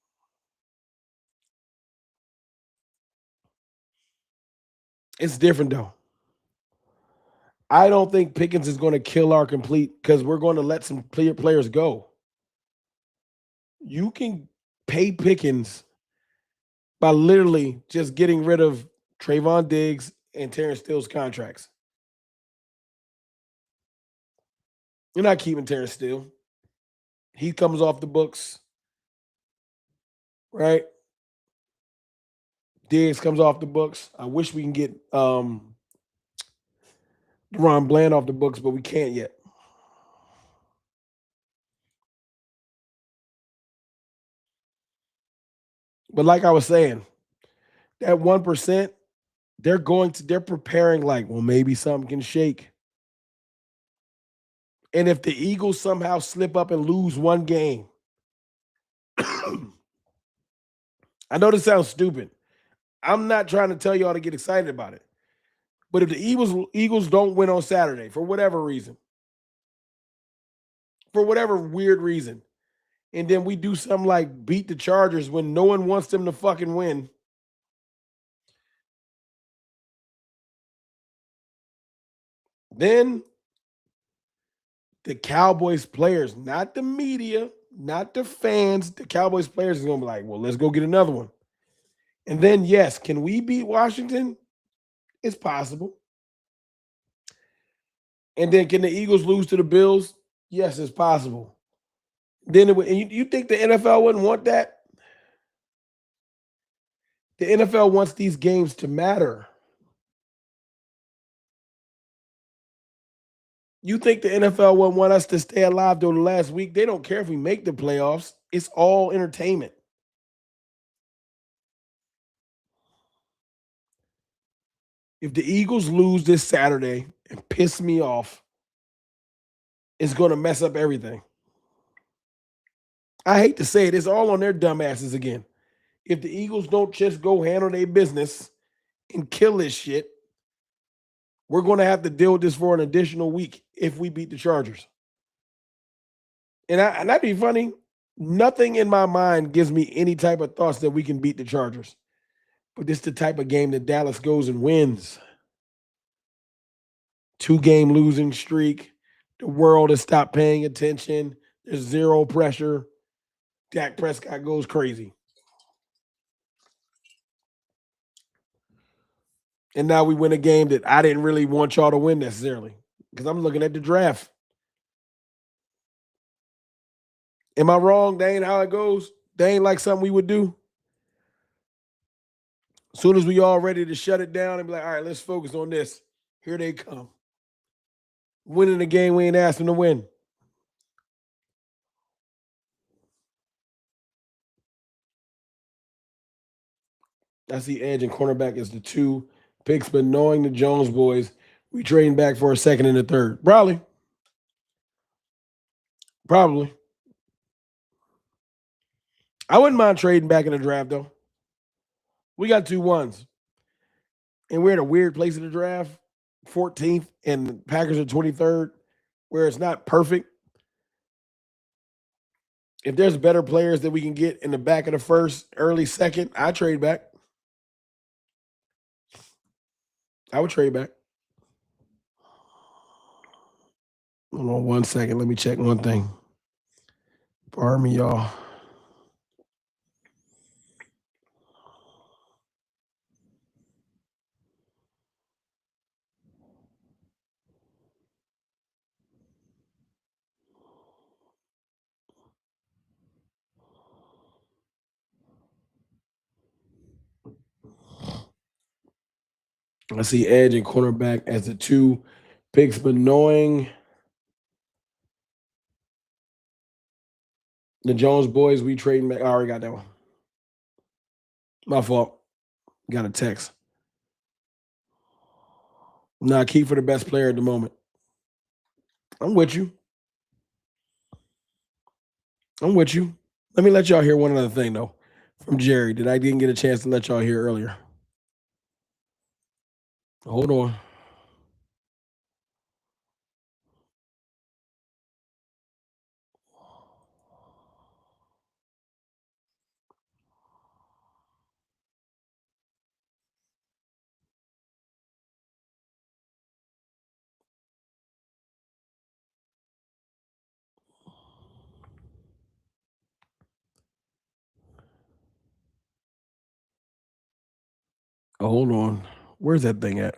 It's different though. I don't think Pickens is going to kill our complete because we're going to let some players go. You can pay Pickens by literally just getting rid of Trayvon Diggs and Terrence Steele's contracts. You're not keeping Terrence Steele. He comes off the books, right? Diggs comes off the books. I wish we can get Deron Bland off the books, but we can't yet. But like I was saying, that 1%, they're preparing like, well, maybe something can shake. And if the Eagles somehow slip up and lose one game, I know this sounds stupid. I'm not trying to tell y'all to get excited about it. But if the Eagles don't win on Saturday for whatever reason, for whatever weird reason, and then we do something like beat the Chargers when no one wants them to fucking win, then the Cowboys players, not the media, not the fans, the Cowboys players is going to be like, well, let's go get another one. And then, yes, can we beat Washington? It's possible. And then can the Eagles lose to the Bills? Yes, it's possible. Then and you think the NFL wouldn't want that? The NFL wants these games to matter. You think the NFL wouldn't want us to stay alive during the last week? They don't care if we make the playoffs. It's all entertainment. If the Eagles lose this Saturday and piss me off, it's going to mess up everything. I hate to say it, it's all on their dumbasses again. If the Eagles don't just go handle their business and kill this shit, we're going to have to deal with this for an additional week if we beat the Chargers. And that'd be funny. Nothing in my mind gives me any type of thoughts that we can beat the Chargers. But this is the type of game that Dallas goes and wins. 2-game losing streak. The world has stopped paying attention. There's zero pressure. Dak Prescott goes crazy. And now we win a game that I didn't really want y'all to win necessarily because I'm looking at the draft. Am I wrong? That ain't how it goes. That ain't like something we would do. As soon as we all ready to shut it down and be like, all right, let's focus on this. Here they come. Winning the game we ain't asked them to win. That's the edge and cornerback is the 2 picks, but knowing the Jones boys, we trading back for a second and a third. Probably. I wouldn't mind trading back in the draft, though. We got 2 ones. And we're in a weird place in the draft, 14th, and the Packers are 23rd, where it's not perfect. If there's better players that we can get in the back of the first, early second, I trade back. I would trade back. Hold on 1 second. Let me check one thing. Pardon me, y'all. I see edge and cornerback as the 2 picks, but knowing the Jones boys, we trading back. I already got that one. My fault. Got a text. Nah, keep for the best player at the moment. I'm with you. Let me let y'all hear one other thing, though, from Jerry that I didn't get a chance to let y'all hear earlier. Hold on. Oh, hold on. Where's that thing at?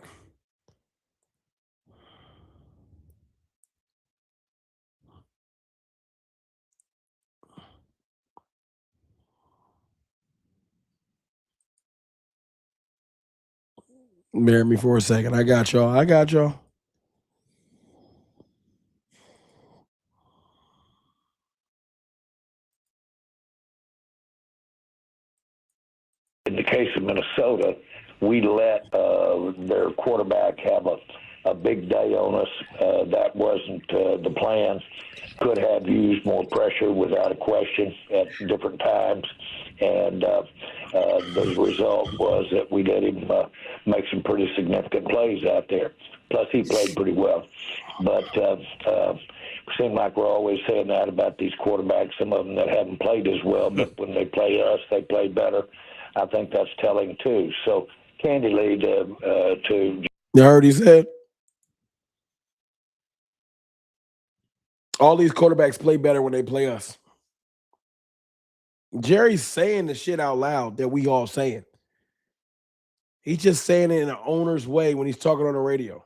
Bear me for a second. I got y'all. In the case of Minnesota, we let their quarterback have a big day on us. That wasn't the plan. Could have used more pressure without a question at different times. And the result was that we let him make some pretty significant plays out there. Plus, he played pretty well. But seem like we're always saying that about these quarterbacks, some of them that haven't played as well, but when they play us, they play better. I think that's telling too. So, candidly, to You heard he said all these quarterbacks play better when they play us. Jerry's saying the shit out loud that we all saying. He's just saying it in an owner's way when he's talking on the radio.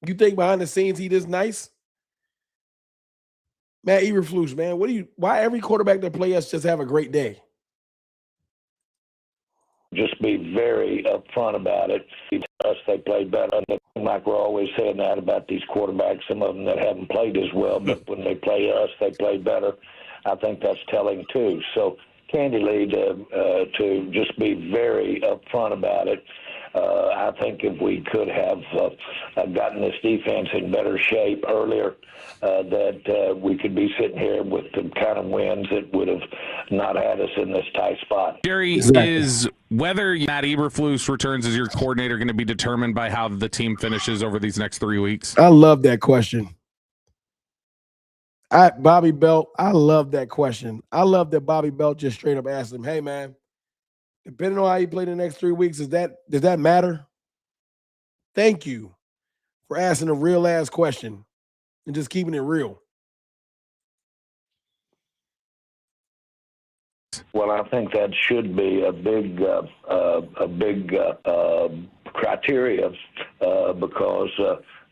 You think behind the scenes he this nice? Matt Eberflus, man, why every quarterback that play us just have a great day? just be very upfront about it. Us, they played better. Like we're always saying that about these quarterbacks, some of them that haven't played as well, but when they play us, they play better. I think that's telling too. So, candidly, to just be very upfront about it, I think if we could have gotten this defense in better shape earlier, that we could be sitting here with the kind of wins that would have not had us in this tight spot. Jerry, is whether Matt Eberflus returns as your coordinator going to be determined by how the team finishes over these next 3 weeks? I love that question. Bobby Belt, I love that question. I love that Bobby Belt just straight up asked him, hey, man, depending on how you play the next 3 weeks, does that matter? Thank you for asking a real ass question and just keeping it real. Well, I think that should be a big criteria because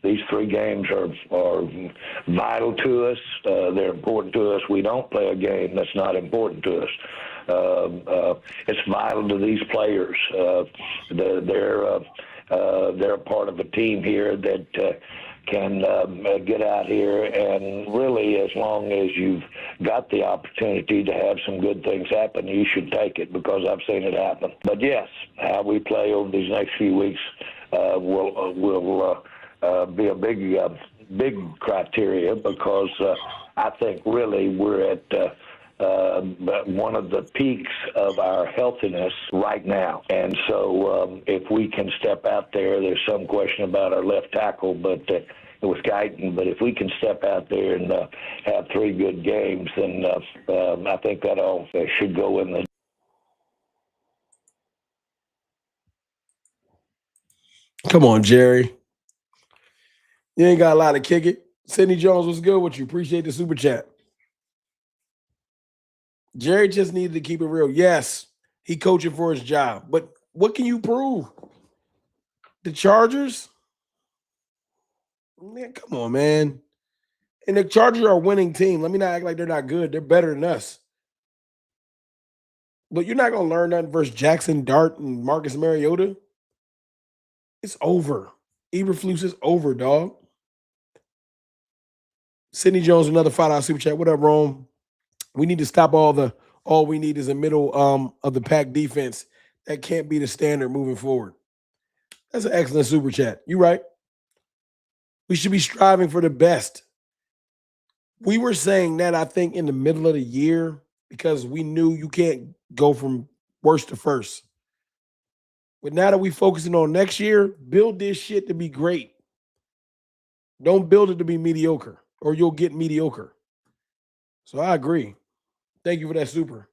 these 3 games are vital to us. They're important to us. We don't play a game that's not important to us. It's vital to these players. They're a part of a team here that can get out here, and really, as long as you've got the opportunity to have some good things happen, you should take it, because I've seen it happen. But yes, how we play over these next few weeks will be a big criteria, because I think really we're at one of the peaks of our healthiness right now. And so if we can step out there's some question about our left tackle, but with Guyton, but if we can step out there and have 3 good games, then I think that all should go in the. Come on, Jerry. You ain't got a lot to kick it. Sidney Jones, what's good with you? Appreciate the super chat. Jerry just needed to keep it real. Yes, he coaching for his job, but what can you prove? The Chargers? Man, come on, man. And the Chargers are a winning team. Let me not act like they're not good. They're better than us. But you're not going to learn nothing versus Jackson Dart and Marcus Mariota. It's over. Eberflus is over, dog. Sidney Jones, another $5 super chat. What up, Rome? We need to stop all we need is a middle of the pack defense. That can't be the standard moving forward. That's an excellent super chat. You're right. We should be striving for the best. We were saying that, I think, in the middle of the year, because we knew you can't go from worst to first. But now that we're focusing on next year, build this shit to be great. Don't build it to be mediocre, or you'll get mediocre. So I agree. Thank you for that super.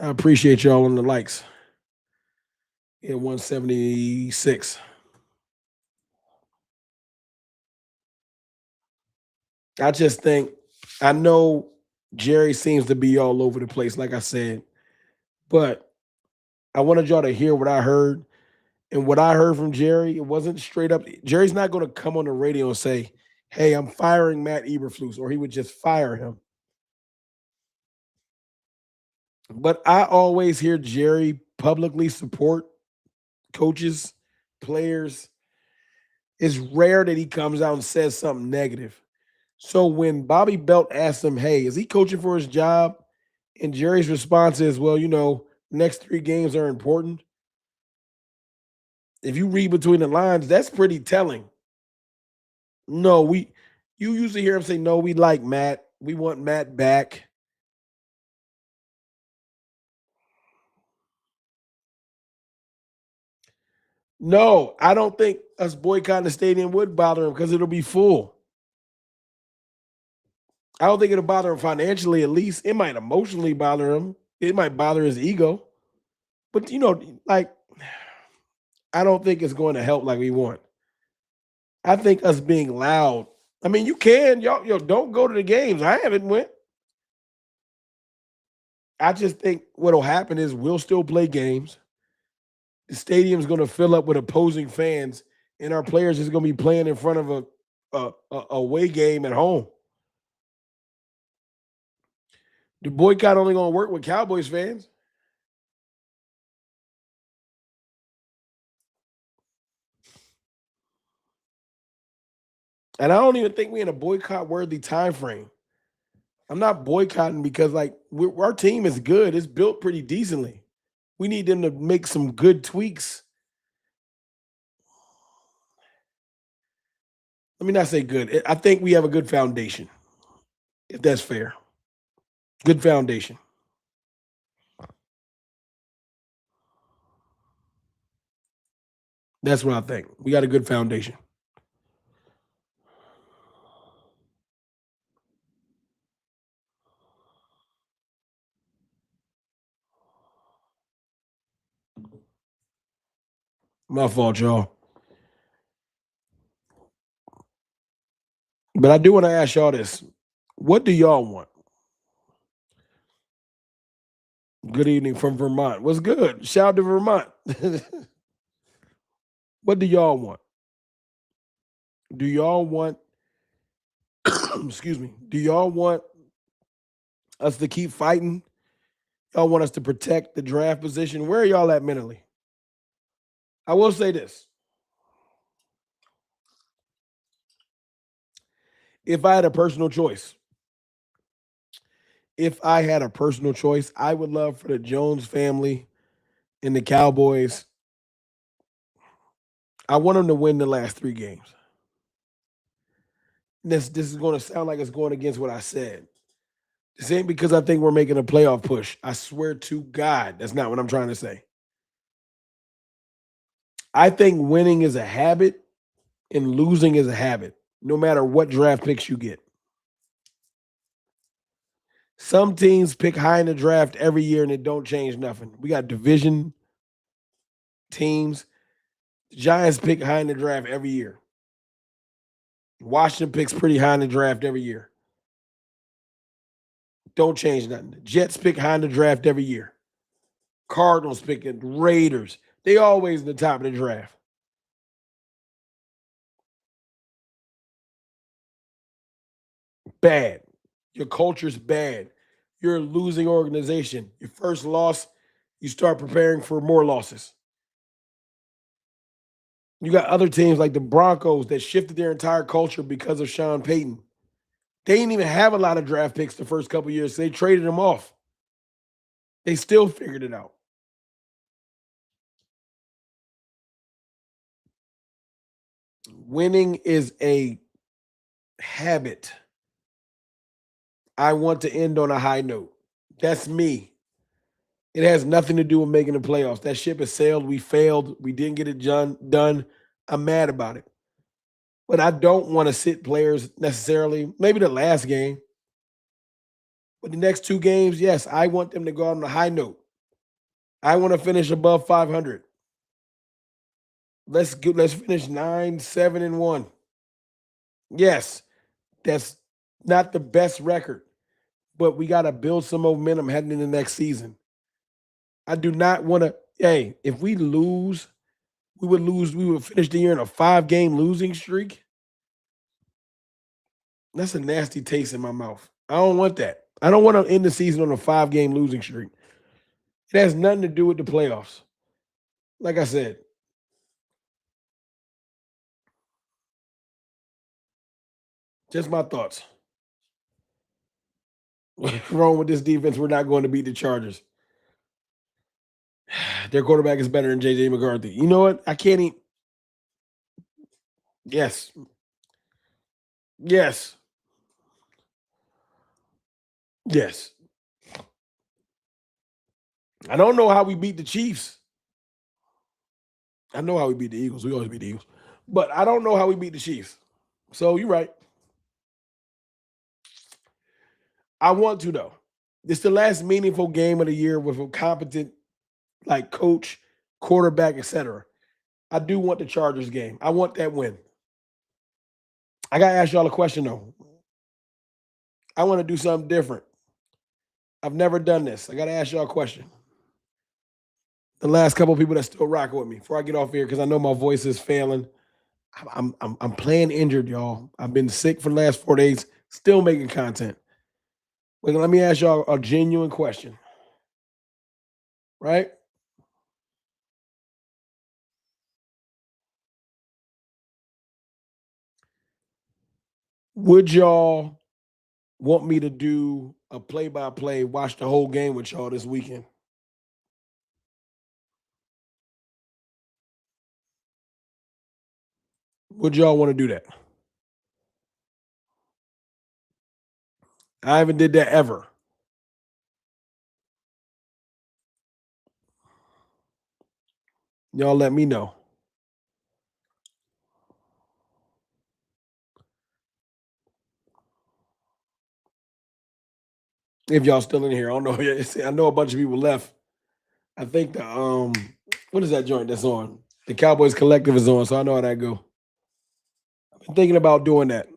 I appreciate y'all on the likes. Yeah, 176. I just think, I know Jerry seems to be all over the place, like I said. But I wanted y'all to hear what I heard. And what I heard from Jerry, it wasn't straight up. Jerry's not going to come on the radio and say, hey, I'm firing Matt Eberflus, or he would just fire him. But I always hear Jerry publicly support coaches, players. It's rare that he comes out and says something negative. So when Bobby Belt asked him, hey, is he coaching for his job? And Jerry's response is, well, next 3 games are important. If you read between the lines, that's pretty telling. No, you usually hear him say, no, we like Matt. We want Matt back. No, I don't think us boycotting the stadium would bother him because it'll be full. I don't think it'll bother him financially, at least. It might emotionally bother him. It might bother his ego. But, I don't think it's going to help like we want. I think us being loud. I mean, you can. Y'all don't go to the games. I haven't went. I just think what'll happen is we'll still play games. The stadium's going to fill up with opposing fans, and our players is going to be playing in front of a away game at home. The boycott only going to work with Cowboys fans. And I don't even think we're in a boycott-worthy time frame. I'm not boycotting because, our team is good. It's built pretty decently. We need them to make some good tweaks. Let me not say good. I think we have a good foundation, if that's fair. Good foundation. That's what I think. We got a good foundation. My fault, y'all. But I do want to ask y'all this. What do y'all want? Good evening from Vermont. What's good? Shout out to Vermont. What do y'all want? Do y'all want, excuse me, do y'all want us to keep fighting? Y'all want us to protect the draft position? Where are y'all at mentally? I will say this. If I had a personal choice, I would love for the Jones family and the Cowboys. I want them to win the last 3 games. This is going to sound like it's going against what I said. This ain't because I think we're making a playoff push. I swear to God, that's not what I'm trying to say. I think winning is a habit and losing is a habit, no matter what draft picks you get. Some teams pick high in the draft every year and it don't change nothing. We got division teams. The Giants pick high in the draft every year. Washington picks pretty high in the draft every year. Don't change nothing. The Jets pick high in the draft every year. Cardinals picking, Raiders. They always in the top of the draft. Bad. Your culture's bad. You're a losing organization. Your first loss, you start preparing for more losses. You got other teams like the Broncos that shifted their entire culture because of Sean Payton. They didn't even have a lot of draft picks the first couple of years, so they traded them off. They still figured it out. Winning is a habit. I want to end on a high note. That's me. It has nothing to do with making the playoffs. That ship has sailed. We failed. We didn't get it done. I'm mad about it. But I don't want to sit players necessarily. Maybe the last game. But the next 2 games, yes, I want them to go out on a high note. I want to finish above 500. Let's finish 9-7-1. Yes, that's not the best record, but we got to build some momentum heading into next season. I do not want to. Hey, if we lose, we would lose. We would finish the year in a 5-game losing streak. That's a nasty taste in my mouth. I don't want that. I don't want to end the season on a 5-game losing streak. It has nothing to do with the playoffs. Like I said, just my thoughts. What's wrong with this defense? We're not going to beat the Chargers. Their quarterback is better than J.J. McCarthy. You know what? I can't even. Yes. Yes. Yes. I don't know how we beat the Chiefs. I know how we beat the Eagles. We always beat the Eagles. But I don't know how we beat the Chiefs. So you're right. I want to, though. It's the last meaningful game of the year with a competent, like, coach, quarterback, etc. I do want the Chargers game. I want that win. I got to ask y'all a question, though. I want to do something different. I've never done this. I got to ask y'all a question. The last couple of people that still rocking with me before I get off here, because I know my voice is failing. I'm playing injured, y'all. I've been sick for the last 4 days, still making content. Wait, let me ask y'all a genuine question. Right? Would y'all want me to do a play-by-play, watch the whole game with y'all this weekend? Would y'all want to do that? I haven't did that ever. Y'all let me know. If y'all still in here. I don't know. I know a bunch of people left. I think the what is that joint that's on? The Cowboys Collective is on, so I know how that go. I've been thinking about doing that.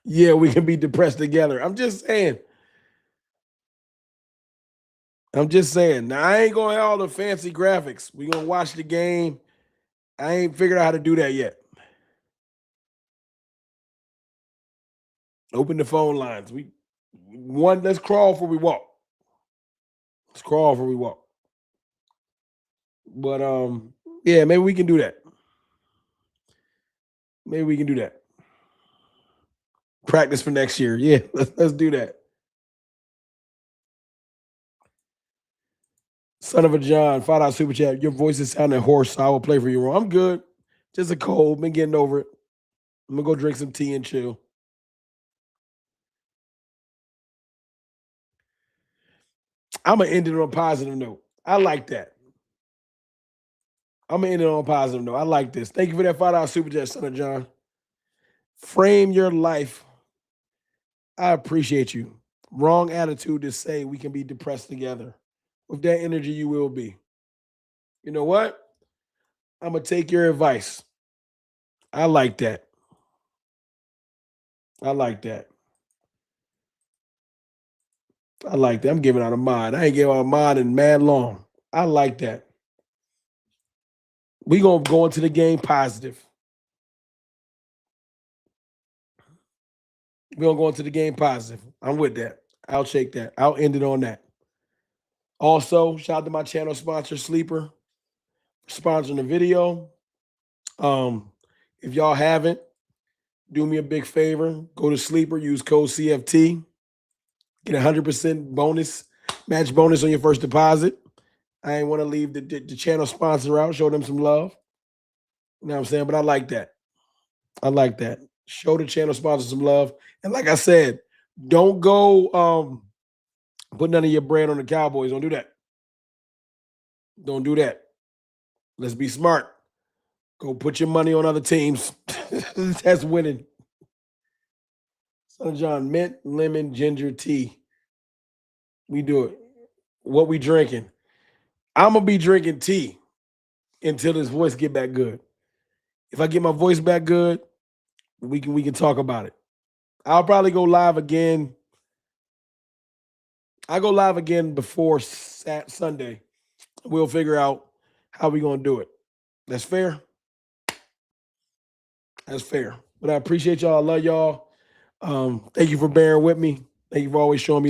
Yeah, we can be depressed together. I'm just saying. Now, I ain't going to have all the fancy graphics. We going to watch the game. I ain't figured out how to do that yet. Open the phone lines. Let's crawl before we walk. Let's crawl before we walk. But yeah, maybe we can do that. Maybe we can do that. Practice for next year. Yeah, let's do that. Son of a John, $5 super chat. Your voice is sounding hoarse, so I will play for you. I'm good. Just a cold. Been getting over it. I'm gonna go drink some tea and chill. I'm gonna end it on a positive note. I like that. I'm gonna end it on a positive note. I like this. Thank you for that $5 super chat, Son of John. Frame your life. I appreciate you. Wrong attitude to say we can be depressed together. With that energy, you will be. You know what? I'm going to take your advice. I like that. I like that. I like that. I'm giving out a mod. I ain't giving out a mod in mad long. I like that. We going to go into the game positive. We're going to go into the game positive. I'm with that. I'll shake that. I'll end it on that. Also, shout out to my channel sponsor, Sleeper, for sponsoring the video. If y'all haven't, do me a big favor. Go to Sleeper, use code CFT. Get 100% bonus, match bonus on your first deposit. I ain't want to leave the channel sponsor out. Show them some love. You know what I'm saying? But I like that. I like that. Show the channel sponsor some love. And like I said, don't go put none of your brand on the Cowboys. Don't do that. Don't do that. Let's be smart. Go put your money on other teams. That's winning. Son of John, mint, lemon, ginger tea. We do it. What we drinking? I'm going to be drinking tea until his voice get back good. If I get my voice back good, we can talk about it. I'll probably go live again. I go live again before Sunday. We'll figure out how we're going to do it. That's fair? That's fair. But I appreciate y'all. I love y'all. Thank you for bearing with me. Thank you for always showing me